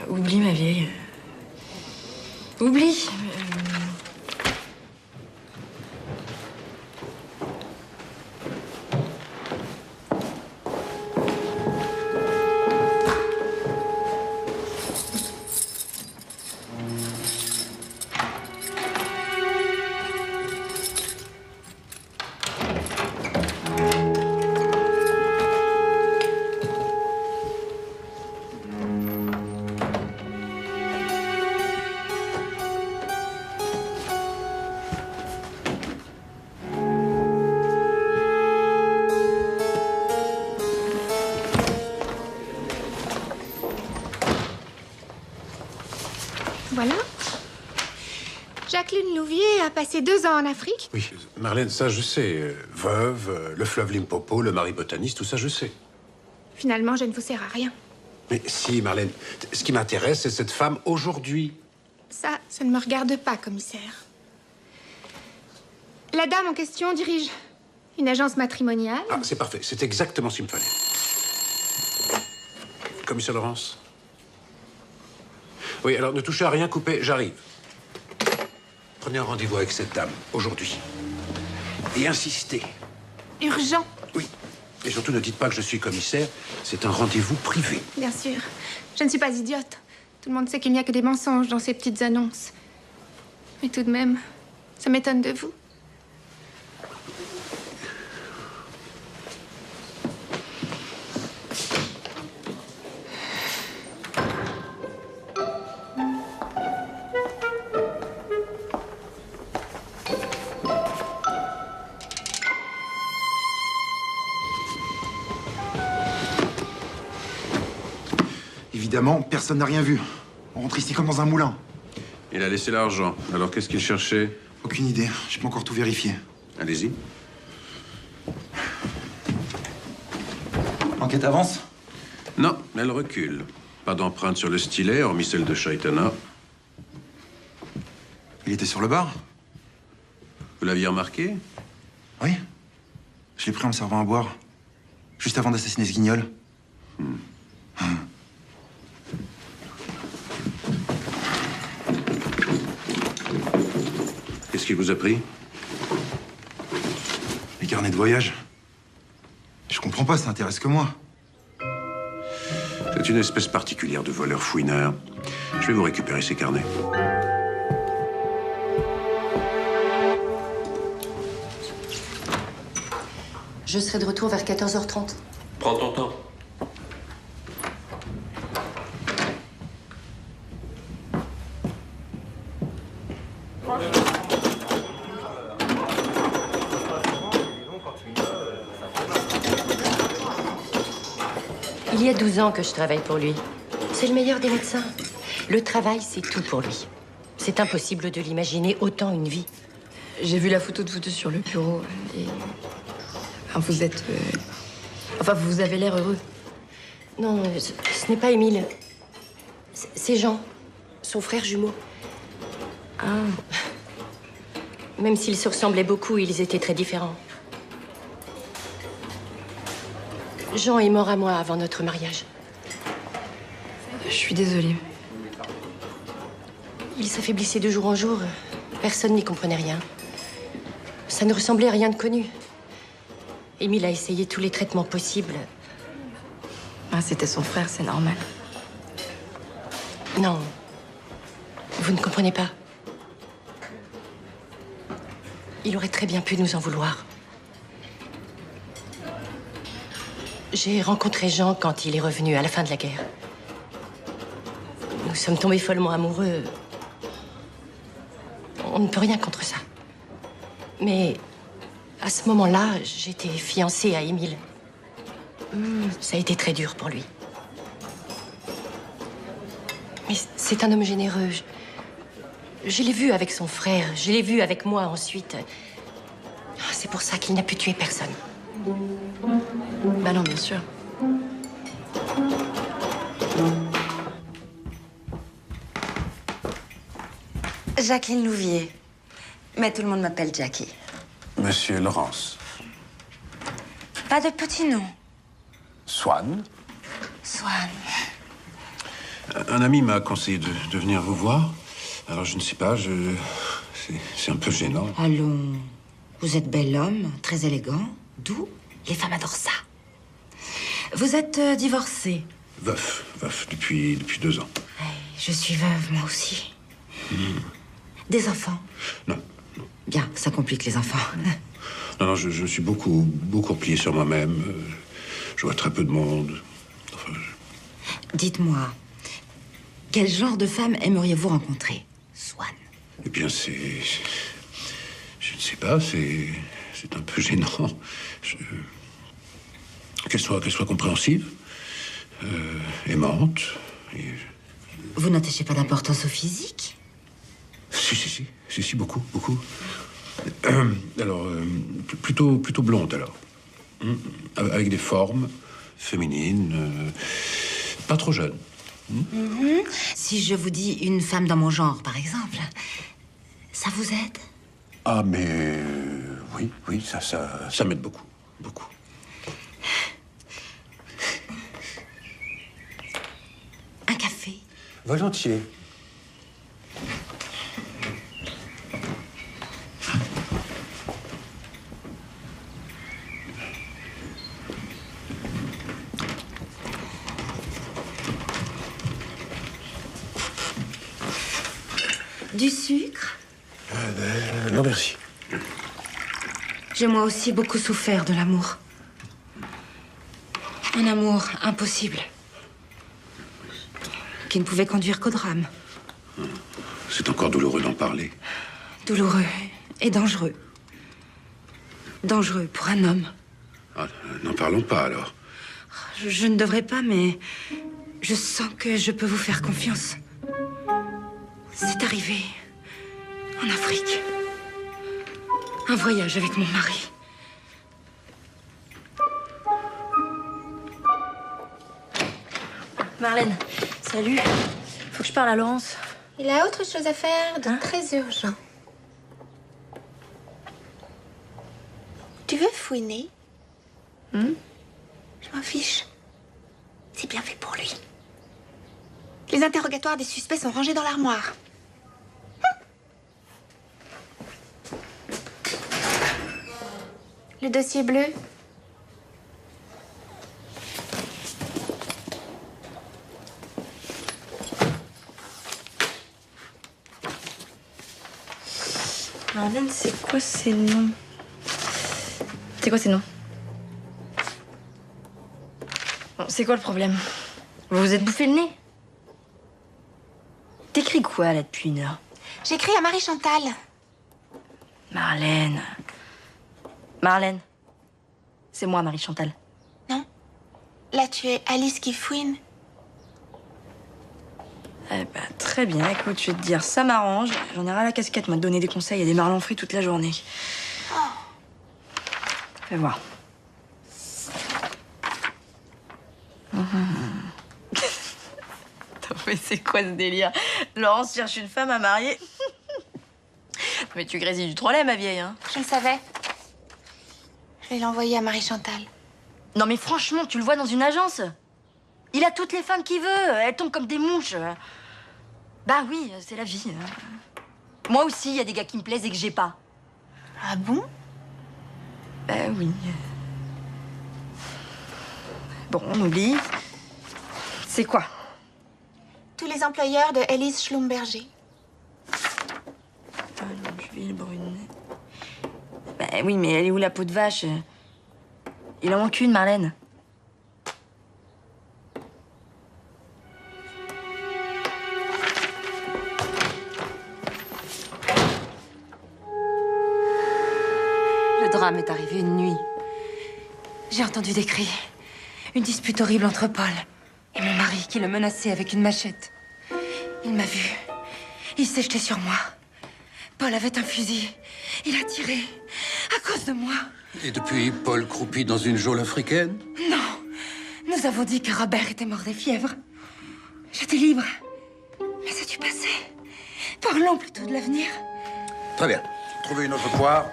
Oublie, ma vieille. Oublie. Voilà. Jacqueline Louvier a passé 2 ans en Afrique. Oui, Marlène, ça je sais. Veuve, le fleuve Limpopo, le mari botaniste, tout ça je sais. Finalement, je ne vous sers à rien. Mais si, Marlène, ce qui m'intéresse, c'est cette femme aujourd'hui. Ça ne me regarde pas, commissaire. La dame en question dirige une agence matrimoniale. Ah, c'est parfait. C'est exactement ce qu'il me fallait. Commissaire Laurence? Oui, alors ne touchez à rien, coupez, j'arrive. Prenez un rendez-vous avec cette dame, aujourd'hui. Et insistez. Urgent. Oui. Et surtout, ne dites pas que je suis commissaire. C'est un rendez-vous privé. Bien sûr. Je ne suis pas idiote. Tout le monde sait qu'il n'y a que des mensonges dans ces petites annonces. Mais tout de même, ça m'étonne de vous. Évidemment, personne n'a rien vu. On rentre ici comme dans un moulin. Il a laissé l'argent. Alors qu'est-ce qu'il cherchait? Aucune idée. J'ai pas encore tout vérifié. Allez-y. L'enquête avance? Non, elle recule. Pas d'empreinte sur le stylet, hormis celle de Chaitana. Il était sur le bar? Vous l'aviez remarqué? Oui. Je l'ai pris en me servant à boire. Juste avant d'assassiner ce guignol. Qu'est-ce qu'il vous a pris? Les carnets de voyage. Je comprends pas, ça intéresse que moi. C'est une espèce particulière de voleur fouineur. Je vais vous récupérer ces carnets. Je serai de retour vers 14h30. Prends ton temps. Il y a 12 ans que je travaille pour lui. C'est le meilleur des médecins. Le travail, c'est tout pour lui. C'est impossible de l'imaginer autant une vie. J'ai vu la photo de vous deux sur le bureau et... Enfin, vous êtes... Enfin, vous avez l'air heureux. Non, ce n'est pas Émile. C'est Jean, son frère jumeau. Ah. Même s'ils se ressemblaient beaucoup, ils étaient très différents. Jean est mort à moi avant notre mariage. Je suis désolée. Il s'affaiblissait de jour en jour. Personne n'y comprenait rien. Ça ne ressemblait à rien de connu. Émile a essayé tous les traitements possibles. Ah, c'était son frère, c'est normal. Non. Vous ne comprenez pas. Il aurait très bien pu nous en vouloir. J'ai rencontré Jean quand il est revenu à la fin de la guerre. Nous sommes tombés follement amoureux. On ne peut rien contre ça. Mais à ce moment-là, j'étais fiancée à Émile. Ça a été très dur pour lui. Mais c'est un homme généreux. Je l'ai vu avec son frère, je l'ai vu avec moi ensuite. C'est pour ça qu'il n'a pu tuer personne. Bah non, bien sûr. Jacqueline Louvier. Mais tout le monde m'appelle Jackie. Monsieur Laurence. Pas de petit nom. Swann. Swann. Un ami m'a conseillé de venir vous voir. Alors, je ne sais pas, c'est un peu gênant. Allons. Vous êtes bel homme, très élégant, doux. Les femmes adorent ça. Vous êtes divorcé. Veuf, depuis 2 ans. Je suis veuve, moi aussi. Des enfants? Non. Bien, ça complique les enfants. Non, je suis beaucoup replié sur moi-même. Je vois très peu de monde. Enfin, Dites-moi, quel genre de femme aimeriez-vous rencontrer, Swann? Eh bien, je ne sais pas, c'est un peu gênant. Qu'elle soit compréhensive, aimante. Vous n'attachez pas d'importance au physique? Si, beaucoup. Alors, plutôt blonde, alors. Avec des formes féminines, pas trop jeune. Si je vous dis une femme dans mon genre, par exemple, ça vous aide? Ah, mais oui, ça m'aide beaucoup. Un café? Volontiers. Du sucre? Non, merci. J'ai moi aussi beaucoup souffert de l'amour. Un amour impossible. Qui ne pouvait conduire qu'au drame. C'est encore douloureux d'en parler. Douloureux et dangereux. Dangereux pour un homme. Ah, n'en parlons pas, alors. Je ne devrais pas, mais je sens que je peux vous faire confiance. C'est arrivé en Afrique. Un voyage avec mon mari. Marlène, salut. Faut que je parle à Laurence. Il a autre chose à faire de très urgent. Tu veux fouiner? Je m'en fiche. C'est bien fait pour lui. Les interrogatoires des suspects sont rangés dans l'armoire. Le dossier bleu. c'est quoi ces noms? C'est quoi ces noms? Bon, c'est quoi le problème? Vous vous êtes bouffé le nez? T'écris quoi, là, depuis une heure? J'écris à Marie-Chantal. Marlène. Marlène. C'est moi, Marie-Chantal. Non. Là, tu es Alice qui fouine. Eh ben, très bien. Écoute, je vais te dire, ça m'arrange. J'en ai ras la casquette, moi, de donner des conseils à des marlons frits toute la journée. Fais voir. Mais c'est quoi ce délire? Laurence cherche une femme à marier. Mais tu grésilles du trolley, ma vieille, hein? Je le savais. Je vais l'envoyer à Marie-Chantal. Non, mais franchement, tu le vois dans une agence? Il a toutes les femmes qu'il veut. Elles tombent comme des mouches. Bah oui, c'est la vie. Moi aussi, il y a des gars qui me plaisent et que j'ai pas. Ah bon? Bah oui. Bon, on oublie. C'est quoi? Tous les employeurs de Elise Schlumberger. L'huile brune. Bah oui, mais elle est où la peau de vache? Il en manque une, Marlène. Le drame est arrivé une nuit. J'ai entendu des cris. Une dispute horrible entre Paul et mon mari qui le menaçait avec une machette. Il m'a vu. Il s'est jeté sur moi. Paul avait un fusil. Il a tiré. À cause de moi. Et depuis, Paul croupit dans une geôle africaine? Non. Nous avons dit que Robert était mort des fièvres. J'étais libre. Mais c'est du passé. Parlons plutôt de l'avenir. Très bien. Trouvez une autre poire.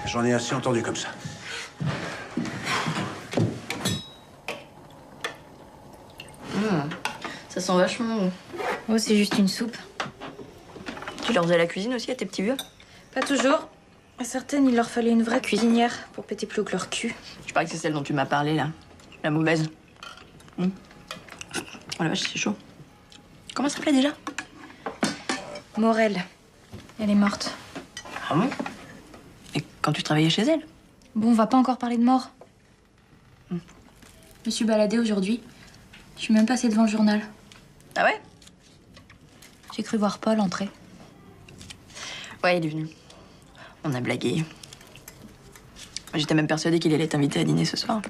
J'en ai assez entendu comme ça. Ça sent vachement bon. Oh, c'est juste une soupe. Tu leur faisais la cuisine aussi à tes petits vieux? Pas toujours. À certaines, il leur fallait une vraie cuisinière pour péter plus haut que leur cul. Je parie que c'est celle dont tu m'as parlé, là. La mauvaise. Oh la vache, c'est chaud. Comment ça s'appelait déjà? Morel. Elle est morte. Ah bon? Et quand tu travaillais chez elle? Bon, on va pas encore parler de mort. Je me suis baladée aujourd'hui. Je suis même passée devant le journal. Ah ouais? J'ai cru voir Paul entrer. Ouais, il est venu. On a blagué. J'étais même persuadée qu'il allait t'inviter à dîner ce soir.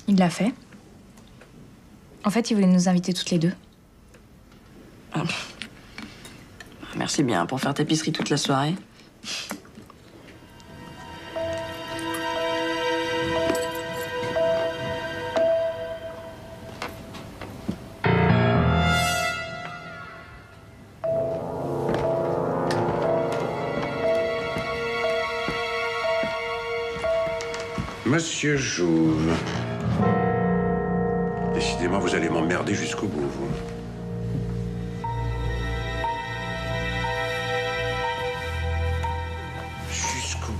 Il l'a fait. En fait, il voulait nous inviter toutes les deux. Ah. Merci bien pour faire tapisserie toute la soirée. Monsieur Jouve. Décidément, vous allez m'emmerder jusqu'au bout, vous. Jusqu'au bout.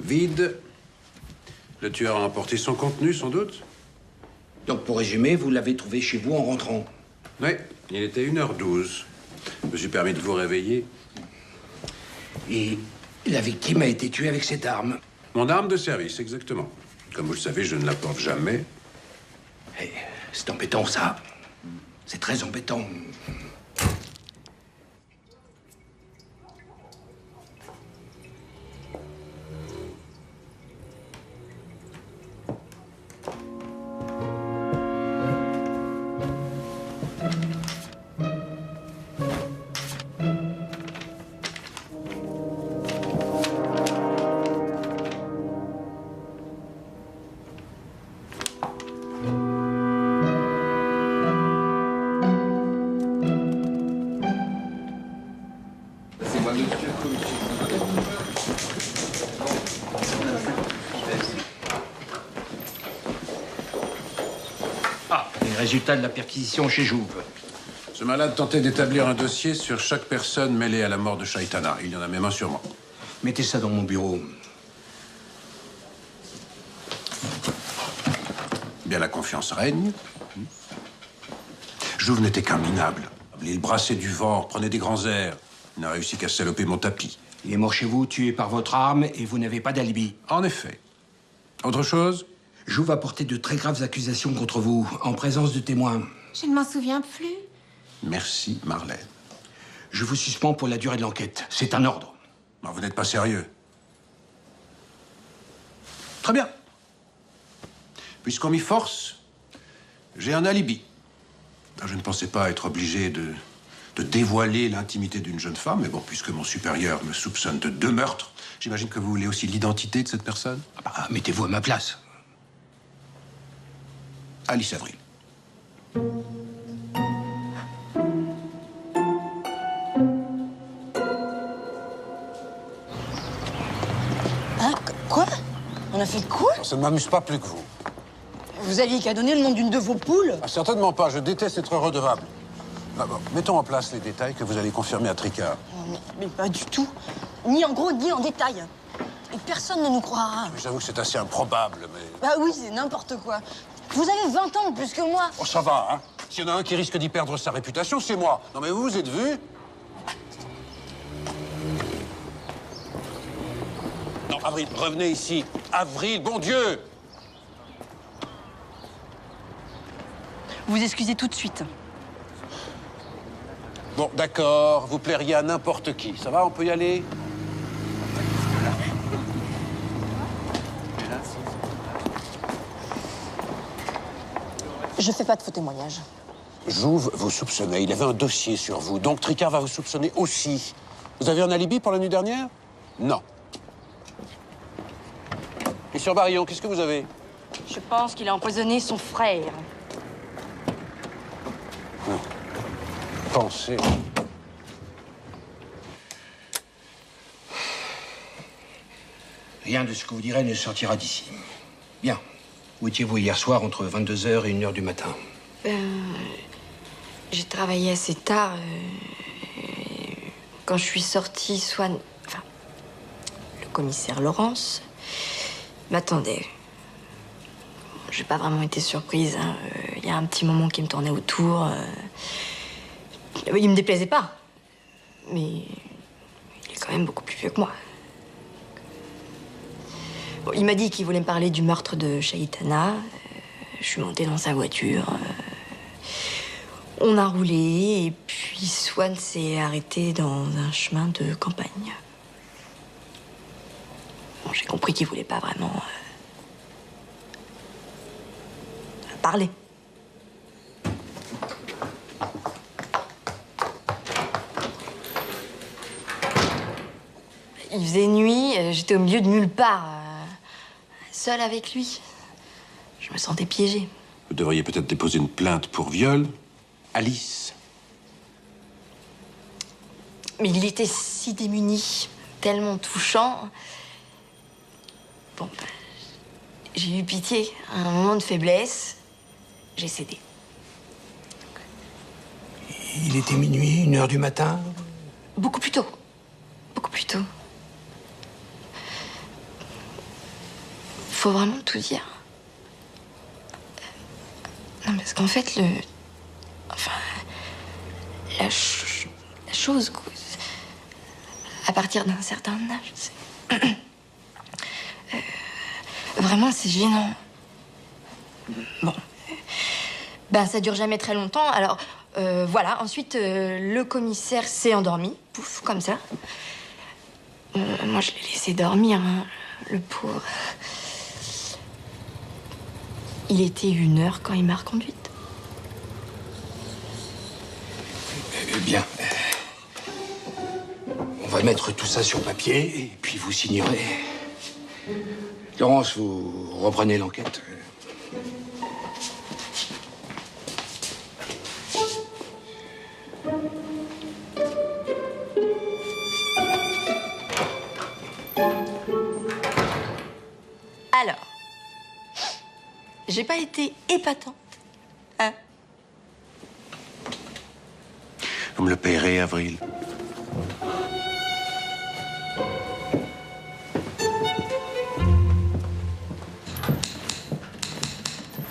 Vide. Le tueur a emporté son contenu, sans doute. Donc, pour résumer, vous l'avez trouvé chez vous en rentrant? Oui, il était 1h12. Je me suis permis de vous réveiller. Et la victime a été tuée avec cette arme? Mon arme de service, exactement. Comme vous le savez, je ne la porte jamais. Eh, c'est embêtant, ça. C'est très embêtant. résultats de la perquisition chez Jouve. Ce malade tentait d'établir un dossier sur chaque personne mêlée à la mort de Shaitana. Il y en a même un sur moi. Mettez ça dans mon bureau. Bien, la confiance règne. Jouve n'était qu'un minable. Il brassait du vent, prenait des grands airs. Il n'a réussi qu'à saloper mon tapis. Il est mort chez vous, tué par votre arme, et vous n'avez pas d'alibi. En effet. Autre chose? Jouve a porté de très graves accusations contre vous, en présence de témoins. Je ne m'en souviens plus. Merci, Marlène. Je vous suspends pour la durée de l'enquête. C'est un ordre. Non, vous n'êtes pas sérieux. Très bien. Puisqu'on m'y force, j'ai un alibi. Je ne pensais pas être obligé de dévoiler l'intimité d'une jeune femme, mais bon, puisque mon supérieur me soupçonne de 2 meurtres, j'imagine que vous voulez aussi l'identité de cette personne? Ah bah, mettez-vous à ma place. Alice Avril. Hein? Quoi? On a fait quoi? Ça ne m'amuse pas plus que vous. Vous aviez qu'à donner le nom d'une de vos poules? Ah, certainement pas, je déteste être redevable. D'abord, mettons en place les détails que vous allez confirmer à Tricard. Mais pas du tout. Ni en gros, ni en détail. Et personne ne nous croira. J'avoue que c'est assez improbable, mais... Bah oui, c'est n'importe quoi. Vous avez 20 ans de plus que moi. Oh, ça va, hein? S'il y en a un qui risque d'y perdre sa réputation, c'est moi. Non, mais vous, vous êtes vu? Non, Avril, revenez ici. Avril, bon Dieu! Vous excusez tout de suite. Bon, d'accord, vous plairiez à n'importe qui. Ça va, on peut y aller? Je fais pas de faux témoignages. Jouve vous soupçonnait. Il avait un dossier sur vous. Donc Tricard va vous soupçonner aussi. Vous avez un alibi pour la nuit dernière? Non. Et sur Barillon, qu'est-ce que vous avez? Je pense qu'il a empoisonné son frère. Pensez. Rien de ce que vous direz ne sortira d'ici. Bien. Où étiez-vous hier soir entre 22h et 1h du matin? J'ai travaillé assez tard. Quand je suis sortie, Swann... Enfin, le commissaire Laurence m'attendait. J'ai pas vraiment été surprise. Hein. Il y a un petit moment qui me tournait autour. Il me déplaisait pas. Mais il est quand même beaucoup plus vieux que moi. Bon, il m'a dit qu'il voulait me parler du meurtre de Shaitana. Je suis montée dans sa voiture. On a roulé et puis Swann s'est arrêté dans un chemin de campagne. Bon, j'ai compris qu'il voulait pas vraiment parler. Il faisait nuit, j'étais au milieu de nulle part, seule avec lui. Je me sentais piégée. Vous devriez peut-être déposer une plainte pour viol. Alice. Mais il était si démuni, tellement touchant. Bon, j'ai eu pitié. À un moment de faiblesse, j'ai cédé. Il était minuit, 1h du matin? Beaucoup plus tôt. Beaucoup plus tôt. Faut vraiment tout dire. Non, parce qu'en fait, la chose, quoi, à partir d'un certain âge, vraiment, c'est gênant. Bon. Ben, ça dure jamais très longtemps, alors, voilà. Ensuite, le commissaire s'est endormi, pouf, comme ça. Moi, je l'ai laissé dormir, hein, le pauvre. Il était 1h quand il m'a reconduite. Bien. On va mettre tout ça sur papier et puis vous signerez. Laurence, vous reprenez l'enquête. Alors, j'ai pas été épatante, hein? Comme le paierait Avril.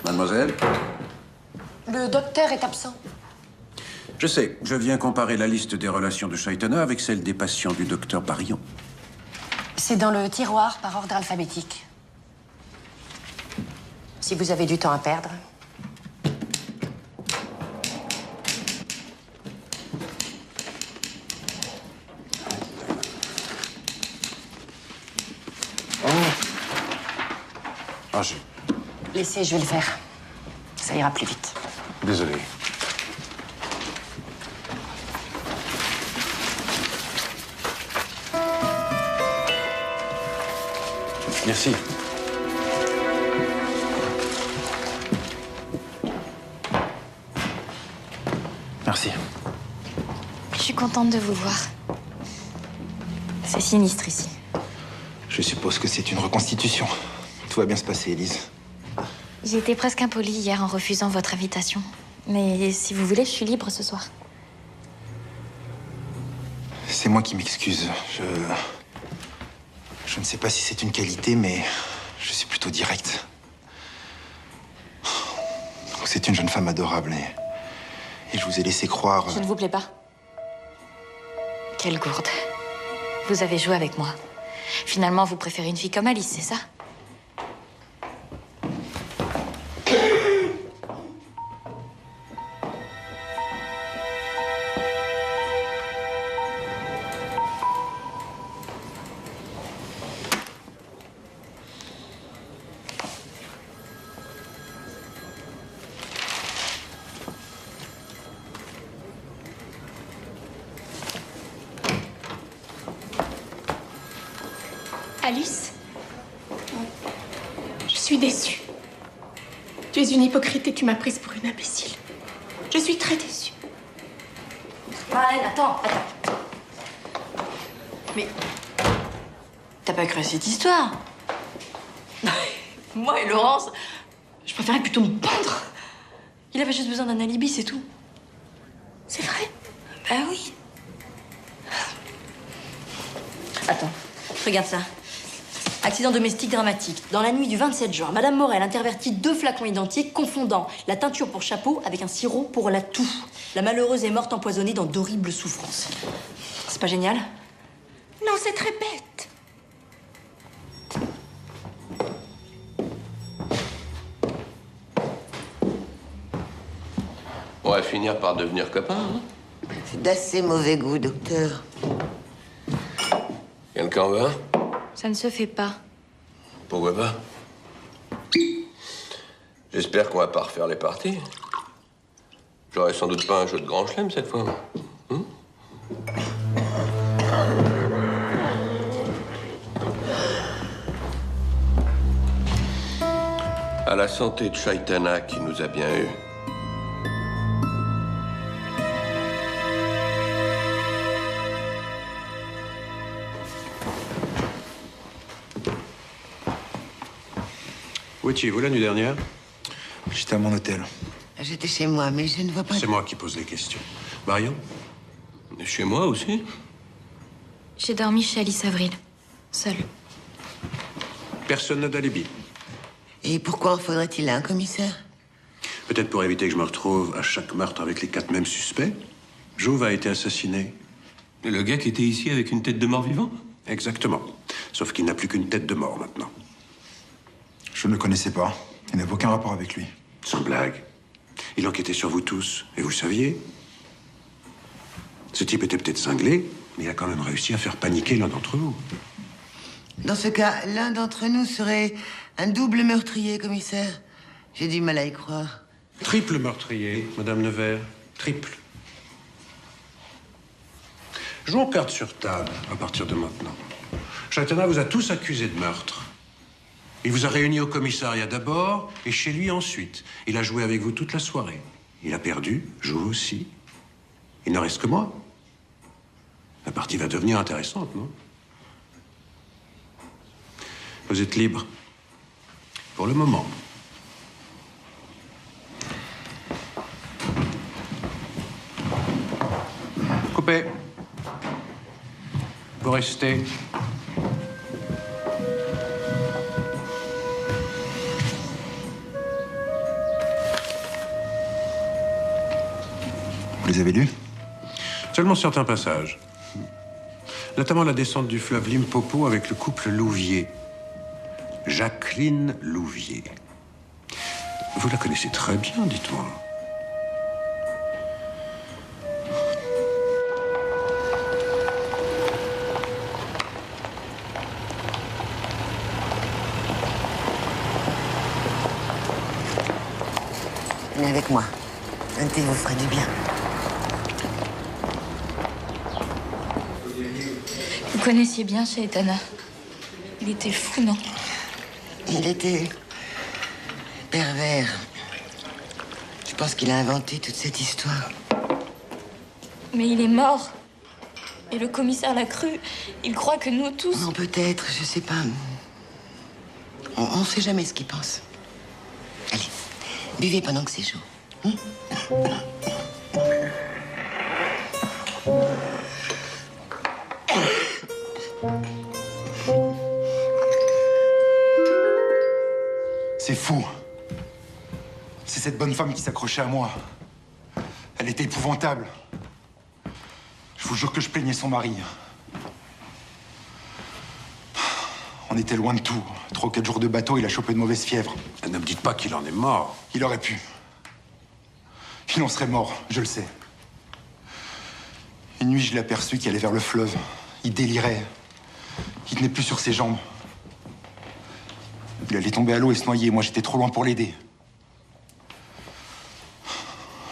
Mademoiselle? Le docteur est absent. Je sais, je viens comparer la liste des relations de Chaitana avec celle des patients du docteur Barillon. C'est dans le tiroir par ordre alphabétique. Si vous avez du temps à perdre. Ah, Laissez, je vais le faire. Ça ira plus vite. Désolé. Merci. Merci. Je suis contente de vous voir. C'est sinistre ici. Je suppose que c'est une reconstitution. Tout va bien se passer, Élise. J'ai été presque impolie hier en refusant votre invitation. Mais si vous voulez, je suis libre ce soir. C'est moi qui m'excuse. Je ne sais pas si c'est une qualité, mais je suis plutôt direct. C'est une jeune femme adorable et je vous ai laissé croire... Je ne vous plais pas. Quelle gourde. Vous avez joué avec moi. Finalement, vous préférez une fille comme Alice, c'est ça? Alice, je suis déçue. Tu es une hypocrite et tu m'as prise pour une imbécile. Je suis très déçue. Marlène, attends. Mais t'as pas cru à cette histoire? Moi et Laurence, je préférais plutôt me pendre. Il avait juste besoin d'un alibi, c'est tout. C'est vrai? Bah oui. Attends, regarde ça. Accident domestique dramatique. Dans la nuit du 27 juin, Madame Morel intervertit 2 flacons identiques, confondant la teinture pour chapeau avec un sirop pour la toux. La malheureuse est morte empoisonnée dans d'horribles souffrances. C'est pas génial? Non, c'est très bête. On va finir par devenir copains, hein? C'est d'assez mauvais goût, docteur. Quelqu'un veut un? Ça ne se fait pas. Pourquoi pas? J'espère qu'on va pas refaire les parties. J'aurai sans doute pas un jeu de grand chelem cette fois. À la santé de Chaitana qui nous a bien eus. Où étiez-vous la nuit dernière? J'étais à mon hôtel. J'étais chez moi, mais je ne vois pas... C'est moi qui pose les questions. Marion? Chez moi aussi? J'ai dormi chez Alice Avril, seule. Personne n'a d'alibi. Et pourquoi en faudrait-il un, commissaire? Peut-être pour éviter que je me retrouve à chaque meurtre avec les 4 mêmes suspects. Jouve a été assassiné. Et le gars qui était ici avec une tête de mort vivant? Exactement. Sauf qu'il n'a plus qu'une tête de mort maintenant. Je ne le connaissais pas. Il n'avait aucun rapport avec lui. Sans blague. Il enquêtait sur vous tous, et vous le saviez. Ce type était peut-être cinglé, mais il a quand même réussi à faire paniquer l'un d'entre vous. Dans ce cas, l'un d'entre nous serait un double meurtrier, commissaire. J'ai du mal à y croire. Triple meurtrier, Madame Nevers. Triple. Jouons carte sur table à partir de maintenant. Chaitana vous a tous accusés de meurtre. Il vous a réunis au commissariat d'abord et chez lui ensuite. Il a joué avec vous toute la soirée. Il a perdu, joue aussi. Il ne reste que moi. La partie va devenir intéressante, non? Vous êtes libre. Pour le moment. Coupé. Vous restez. Vous les avez lus? Seulement certains passages. Notamment la descente du fleuve Limpopo avec le couple Louvier. Jacqueline Louvier. Vous la connaissez très bien, dites-moi. Venez avec moi. Un thé vous ferait du bien. Vous connaissiez bien Chaitana. Il était fou, non? Il était pervers. Je pense qu'il a inventé toute cette histoire. Mais il est mort. Et le commissaire l'a cru. Il croit que nous tous... Non, peut-être, je sais pas. On sait jamais ce qu'il pense. Allez, buvez pendant que c'est chaud. C'est fou. C'est cette bonne femme qui s'accrochait à moi. Elle était épouvantable. Je vous jure que je plaignais son mari. On était loin de tout. 3 ou 4 jours de bateau, il a chopé de mauvaise fièvre. Ne me dites pas qu'il en est mort. Il aurait pu. Il en serait mort, je le sais. Une nuit, je l'ai aperçu qui allait vers le fleuve. Il délirait. Il tenait plus sur ses jambes. Il allait tomber à l'eau et se noyer. Moi, j'étais trop loin pour l'aider.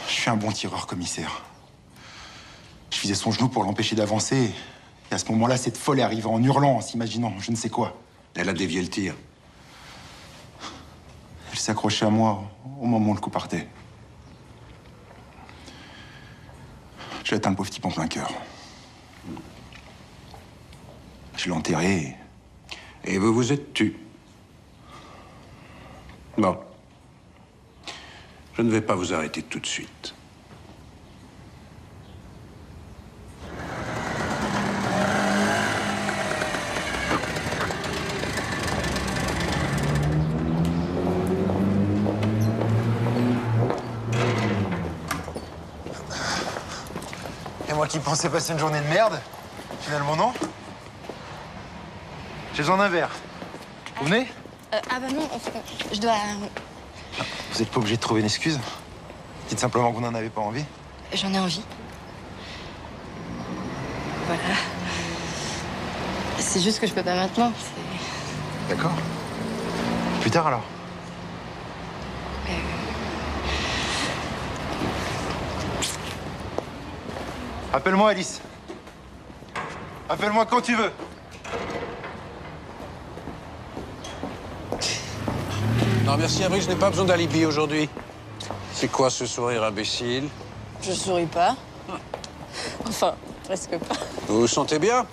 Je suis un bon tireur, commissaire. Je visais son genou pour l'empêcher d'avancer. Et à ce moment-là, cette folle est arrivée en hurlant, en s'imaginant je ne sais quoi. Elle a dévié le tir. Elle s'est accrochée à moi au moment où le coup partait. J'ai atteint le pauvre type en plein cœur. Je l'ai enterré. Et vous vous êtes tu. Bon. Je ne vais pas vous arrêter tout de suite. Et moi qui pensais passer une journée de merde, finalement non. J'ai besoin d'un verre. Vous venez? Ah bah non, je dois... Vous n'êtes pas obligé de trouver une excuse. Dites simplement que vous n'en avez pas envie. J'en ai envie. Voilà. C'est juste que je peux pas maintenant. D'accord. Plus tard alors. Appelle-moi, Alice. Appelle-moi quand tu veux. Non, merci, Avril, je n'ai pas besoin d'alibi aujourd'hui. C'est quoi ce sourire imbécile? Je souris pas. Enfin, presque pas. Vous vous sentez bien?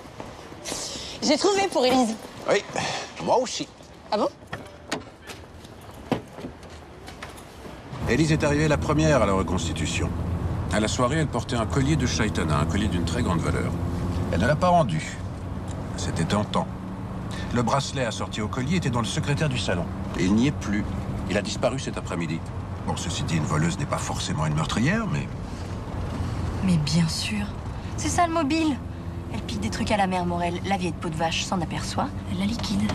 J'ai trouvé pour Élise. Oui, moi aussi. Ah bon? Élise est arrivée la première à la reconstitution. À la soirée, elle portait un collier de Chaitana, un collier d'une très grande valeur. Elle ne l'a pas rendu. C'était tentant. Le bracelet assorti au collier était dans le secrétaire du salon. Et il n'y est plus. Il a disparu cet après-midi. Bon, ceci dit, une voleuse n'est pas forcément une meurtrière, mais... Mais bien sûr. C'est ça le mobile. Elle pique des trucs à la mère Morel. La vieille peau de vache s'en aperçoit. Elle la liquide.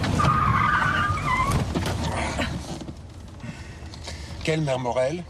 Quelle mère Morel?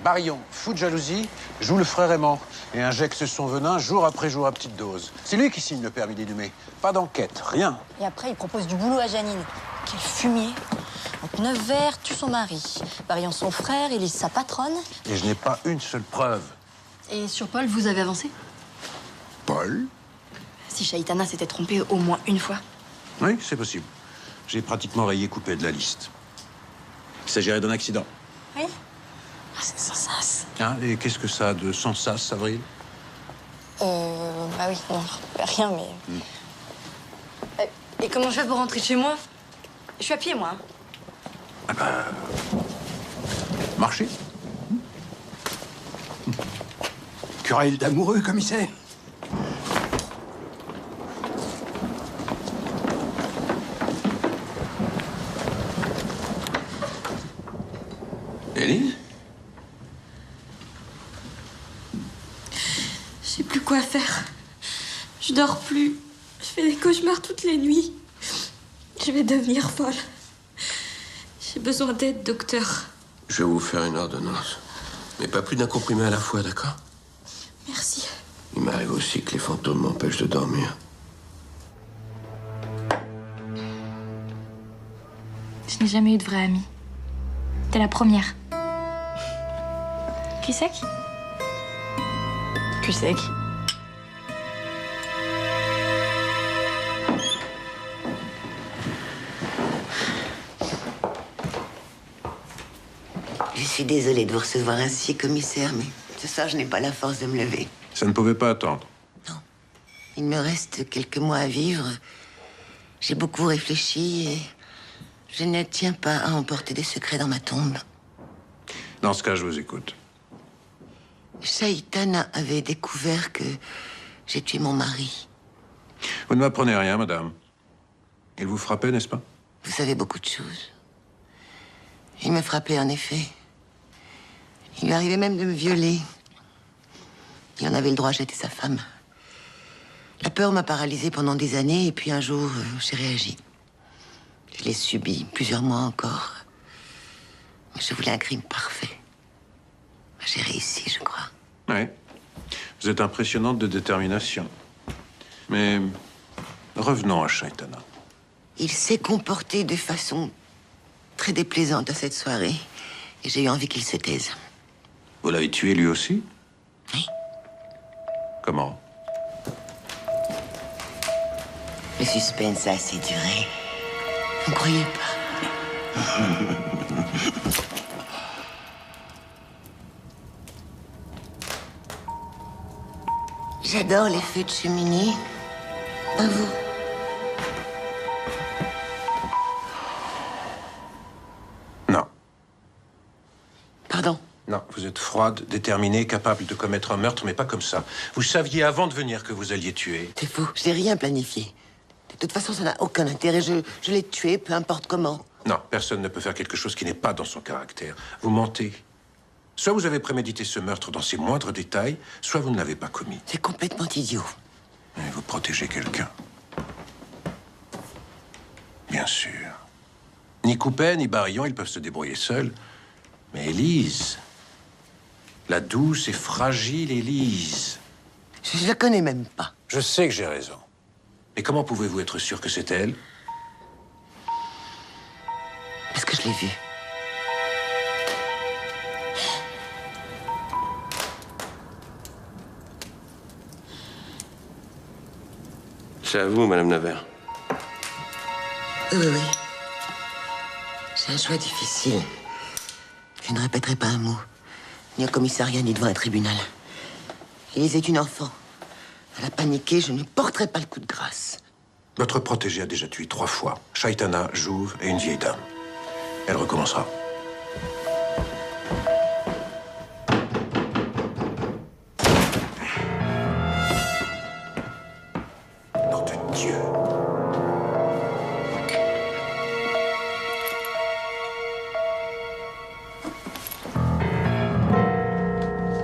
Barillon, fou de jalousie, joue le frère aimant et injecte son venin jour après jour à petite dose. C'est lui qui signe le permis d'inhumer. Pas d'enquête, rien. Et après, il propose du boulot à Janine. Quel fumier. Donc 9 verres, tue son mari. Barillon son frère, Élise sa patronne. Et je n'ai pas une seule preuve. Et sur Paul, vous avez avancé? Paul? Si Chaitana s'était trompée au moins une fois. Oui, c'est possible. J'ai pratiquement rayé coupé de la liste. Il s'agirait d'un accident. Oui. Ah, c'est sans sas. Hein, et qu'est-ce que ça a de sans sas, Avril? Bah oui, non, rien, mais... Et comment je fais pour rentrer chez moi? Je suis à pied, moi. Ah ben... Marcher. Querelle d'amoureux, commissaire. Élise? Je sais plus quoi faire. Je dors plus. Je fais des cauchemars toutes les nuits. Je vais devenir folle. J'ai besoin d'aide, docteur. Je vais vous faire une ordonnance. Mais pas plus d'un comprimé à la fois, d'accord? Merci. Il m'arrive aussi que les fantômes m'empêchent de dormir. Je n'ai jamais eu de vraie amie. T'es la première. Qui c'est qui? Qui c'est qui? Je suis désolée de vous recevoir ainsi, commissaire, mais ce soir, je n'ai pas la force de me lever. Ça ne pouvait pas attendre. Il me reste quelques mois à vivre. J'ai beaucoup réfléchi et je ne tiens pas à emporter des secrets dans ma tombe. Dans ce cas, je vous écoute. Chaitana avait découvert que j'ai tué mon mari. Vous ne m'apprenez rien, madame. Il vous frappait, n'est-ce pas? Vous savez beaucoup de choses. Il me frappait, en effet. Il lui arrivait même de me violer. Il en avait le droit, j'étais sa femme. La peur m'a paralysée pendant des années, et puis un jour, j'ai réagi. Je l'ai subi, plusieurs mois encore. Je voulais un crime parfait. J'ai réussi, je crois. Oui. Vous êtes impressionnante de détermination. Mais revenons à Chaitana. Il s'est comporté de façon très déplaisante à cette soirée, et j'ai eu envie qu'il se taise. Vous l'avez tué lui aussi? Oui. Comment? Le suspense a assez duré. Vous ne croyez pas? J'adore les feux de cheminée. Pas vous? Non. Pardon? Non, vous êtes froide, déterminée, capable de commettre un meurtre, mais pas comme ça. Vous saviez avant de venir que vous alliez tuer. C'est faux. Je n'ai rien planifié. De toute façon, ça n'a aucun intérêt. Je l'ai tué, peu importe comment. Non, personne ne peut faire quelque chose qui n'est pas dans son caractère. Vous mentez. Soit vous avez prémédité ce meurtre dans ses moindres détails, soit vous ne l'avez pas commis. C'est complètement idiot. Et vous protégez quelqu'un. Bien sûr. Ni Coupet, ni Barillon, ils peuvent se débrouiller seuls. Mais Élise... La douce et fragile Élise... Je la connais même pas. Je sais que j'ai raison. Mais comment pouvez-vous être sûr que c'est elle? Parce que je l'ai vue. C'est à vous, Madame Nevers. Oui, oui, oui. C'est un choix difficile. Je ne répéterai pas un mot. Ni au commissariat, ni devant un tribunal. Élise est une enfant. Elle a paniqué, je ne porterai pas le coup de grâce. Votre protégée a déjà tué 3 fois. Chaitana, Jouve et une vieille dame. Elle recommencera. Nom de Dieu.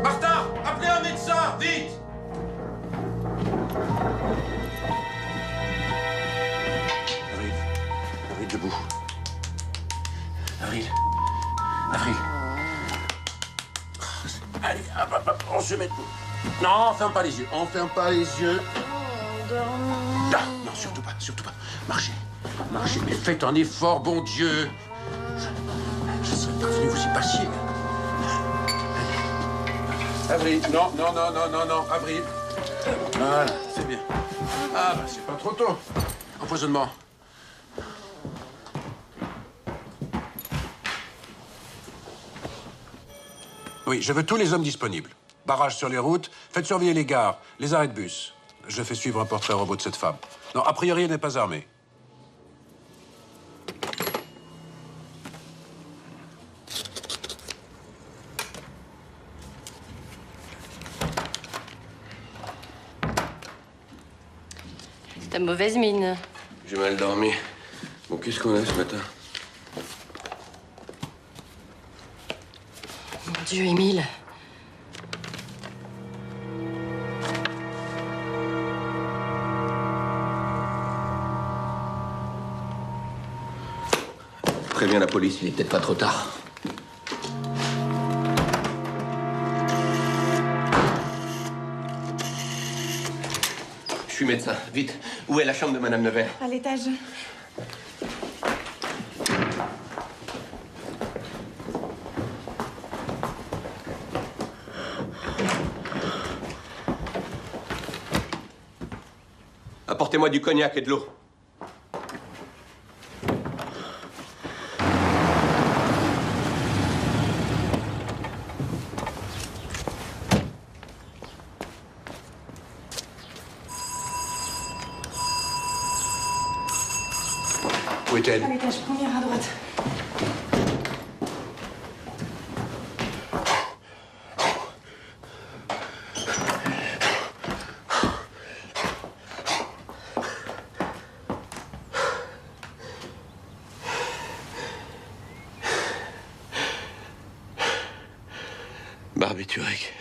Martin, appelez un médecin, vite! Arrive, debout. Avril. se met debout. Non, on ferme pas les yeux. On ferme pas les yeux. Non, non, surtout pas, surtout pas. Marchez, marchez, mais faites un effort, bon Dieu. Je ne serais pas venu vous y passiez. Avril, non, non, non, non, non, non, Avril. Voilà, c'est bien. Ah, bah, c'est pas trop tôt. Empoisonnement. Oui, je veux tous les hommes disponibles. Barrage sur les routes, faites surveiller les gares, les arrêts de bus. Je fais suivre un portrait robot de cette femme. Non, a priori, elle n'est pas armée. T'as mauvaise mine. J'ai mal dormi. Bon, qu'est-ce qu'on a ce matin? Mon Dieu, Émile. Préviens la police, il est peut-être pas trop tard. Je suis médecin. Vite. Où est la chambre de Madame Nevers? À l'étage. Apportez-moi du cognac et de l'eau. Où est-elle? À l'étage, première à droite. Barbiturique.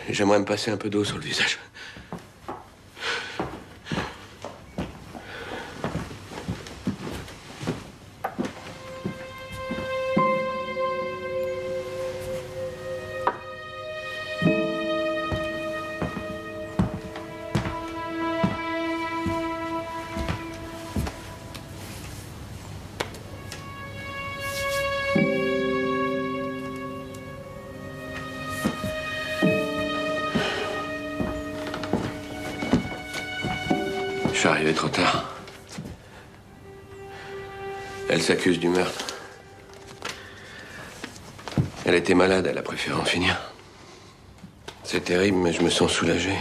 J'aimerais me passer un peu d'eau sur le visage. Je suis arrivé trop tard. Elle s'accuse du meurtre. Elle était malade, elle a préféré en finir. C'est terrible, mais je me sens soulagé.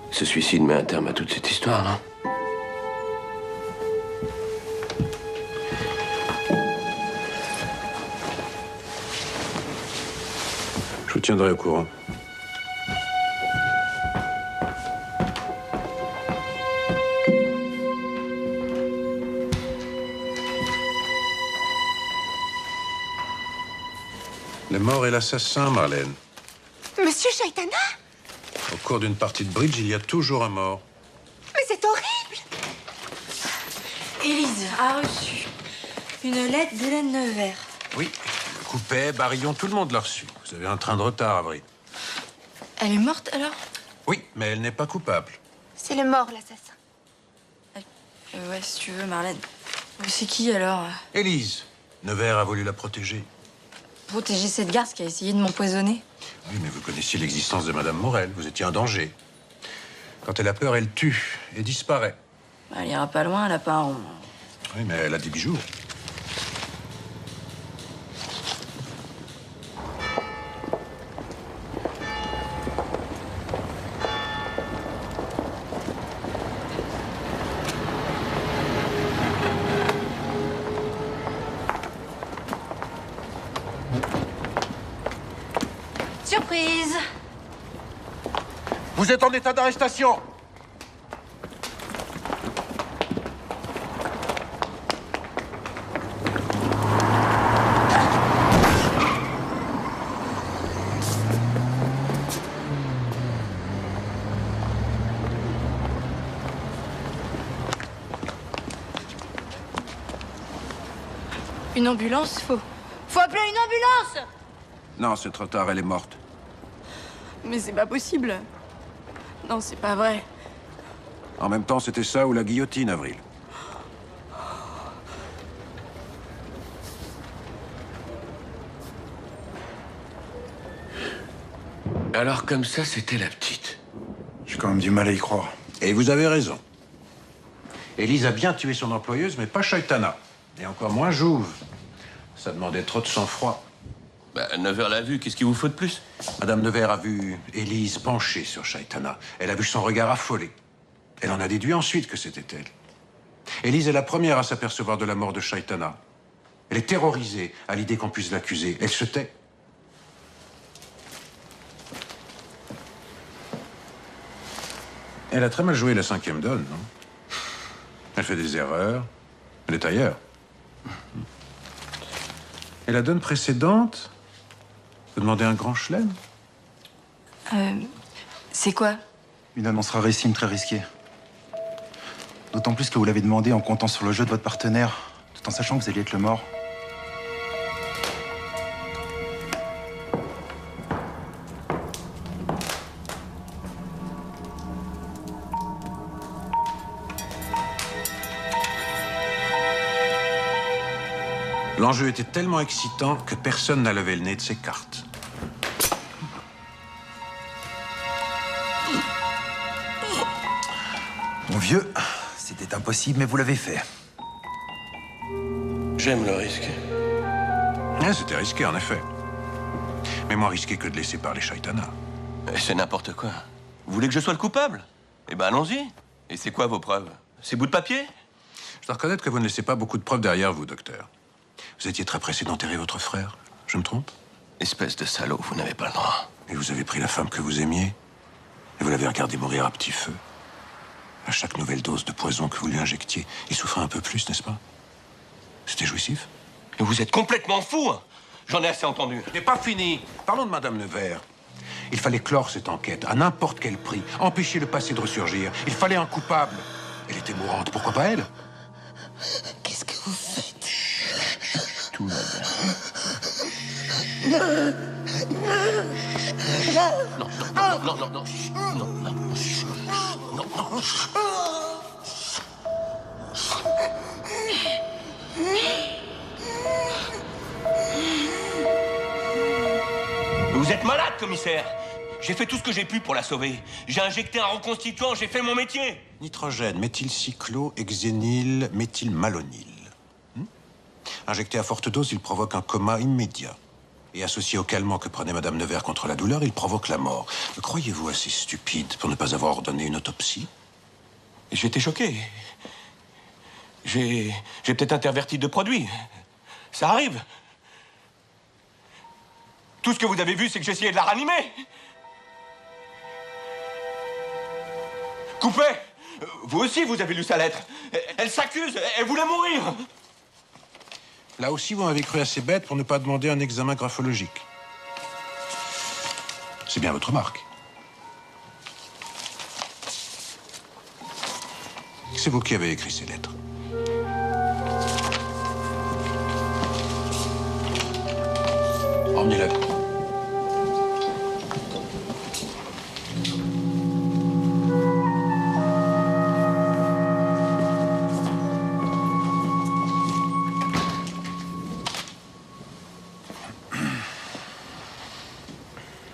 Ce suicide met un terme à toute cette histoire, non? Je vous tiendrai au courant. Le mort est l'assassin, Marlène. Monsieur Chaitana? Au cours d'une partie de bridge, il y a toujours un mort. Mais c'est horrible! Élise a reçu une lettre d'Hélène Nevers. Oui, Coupet, Barillon, tout le monde l'a reçu. Vous avez un train de retard, Avril. Elle est morte alors? Oui, mais elle n'est pas coupable. C'est le mort, l'assassin. Ouais, si tu veux, Marlène. Mais c'est qui alors? Élise. Nevers a voulu la protéger. Protéger cette garce qui a essayé de m'empoisonner. Oui, mais vous connaissiez l'existence de Madame Morel. Vous étiez en danger. Quand elle a peur, elle tue et disparaît. Elle ira pas loin, elle a pas un... Oui, mais elle a des bijoux. Surprise! Vous êtes en état d'arrestation. Une ambulance? Faut appeler une l'ambulance! Non, c'est trop tard, elle est morte. Mais c'est pas possible. Non, c'est pas vrai. En même temps, c'était ça ou la guillotine, Avril. Alors comme ça, c'était la petite. J'ai quand même du mal à y croire. Et vous avez raison. Élise a bien tué son employeuse, mais pas Chaitana. Et encore moins Jouve. Ça demandait trop de sang-froid. Bah, Nevers l'a vu, qu'est-ce qu'il vous faut de plus? Madame Nevers a vu Élise penchée sur Chaitana. Elle a vu son regard affolé. Elle en a déduit ensuite que c'était elle. Élise est la première à s'apercevoir de la mort de Chaitana. Elle est terrorisée à l'idée qu'on puisse l'accuser. Elle se tait. Elle a très mal joué la 5e donne, non? Elle fait des erreurs. Elle est ailleurs. Et la donne précédente, vous demandez un grand chelem? C'est quoi? Une annonce rarissime très risquée. D'autant plus que vous l'avez demandé en comptant sur le jeu de votre partenaire, tout en sachant que vous alliez être le mort. L'enjeu était tellement excitant que personne n'a levé le nez de ses cartes. Mon vieux, c'était impossible, mais vous l'avez fait. J'aime le risque. C'était risqué, en effet. Mais moins risqué que de laisser parler Chaitana. C'est n'importe quoi. Vous voulez que je sois le coupable? Eh ben, allons-y. Et c'est quoi vos preuves? Ces bouts de papier? Je dois reconnaître que vous ne laissez pas beaucoup de preuves derrière vous, docteur. Vous étiez très pressé d'enterrer votre frère. Je me trompe? Espèce de salaud, vous n'avez pas le droit. Et vous avez pris la femme que vous aimiez, et vous l'avez regardé mourir à petit feu. À chaque nouvelle dose de poison que vous lui injectiez, il souffrait un peu plus, n'est-ce pas? C'était jouissif? Mais vous êtes complètement fou, hein. J'en ai assez entendu. Ce n'est pas fini. Parlons de Madame Nevers. Il fallait clore cette enquête, à n'importe quel prix. Empêcher le passé de ressurgir. Il fallait un coupable. Elle était mourante, pourquoi pas elle? Qu'est-ce que vous faites? Tout va bien. Non, non, non, non, non, non, non, non, non. Vous êtes malade, commissaire. J'ai fait tout ce que j'ai pu pour la sauver. J'ai injecté un reconstituant, j'ai fait mon métier. Nitrogène, méthylcyclohexényl, méthylmalonyl. Injecté à forte dose, il provoque un coma immédiat. Et associé au calmant que prenait Madame Nevers contre la douleur, il provoque la mort. Me croyez-vous assez stupide pour ne pas avoir ordonné une autopsie? J'étais choqué. J'ai peut-être interverti de produits. Ça arrive. Tout ce que vous avez vu, c'est que j'essayais de la ranimer. Coupé, vous aussi, vous avez lu sa lettre. Elle s'accuse, elle voulait mourir. Là aussi, vous m'avez cru assez bête pour ne pas demander un examen graphologique. C'est bien votre marque. C'est vous qui avez écrit ces lettres. Emmenez-la.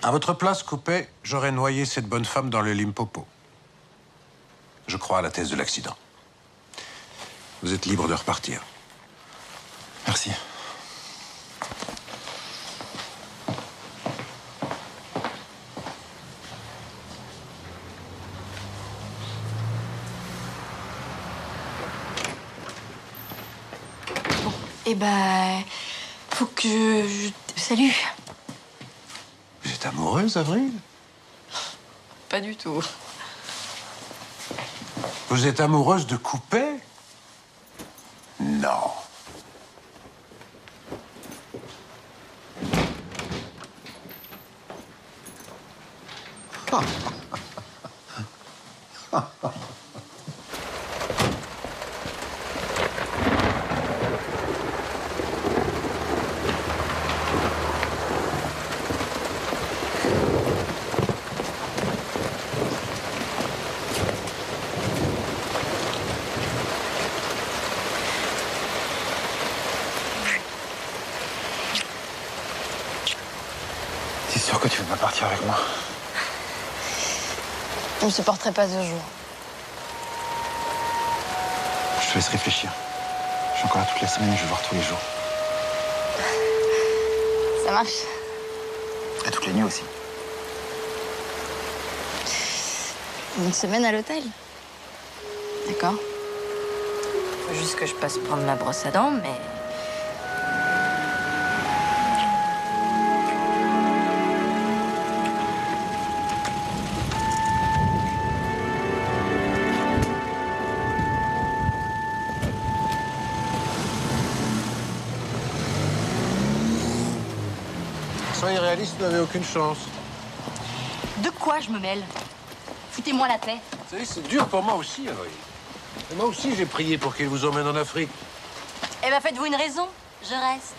À votre place, Coupet, j'aurais noyé cette bonne femme dans le Limpopo. Je crois à la thèse de l'accident. Vous êtes libre de repartir. Merci. Eh ben, faut que Salut. Vous êtes amoureuse, Avril? Pas du tout. Vous êtes amoureuse de Coupet? Non. T'es sûr que tu veux pas partir avec moi? Je ne supporterai pas ce jour. Je te laisse réfléchir. Je suis encore là toute la semaine et je vais voir tous les jours. Ça marche. Et toutes les nuits aussi. Une semaine à l'hôtel. D'accord. Faut juste que je passe prendre ma brosse à dents, mais... Soyez réaliste, vous n'avez aucune chance. De quoi je me mêle? Foutez-moi la paix. Vous savez, c'est dur pour moi aussi, Henri. Et moi aussi, j'ai prié pour qu'il vous emmène en Afrique. Eh ben, faites-vous une raison. Je reste.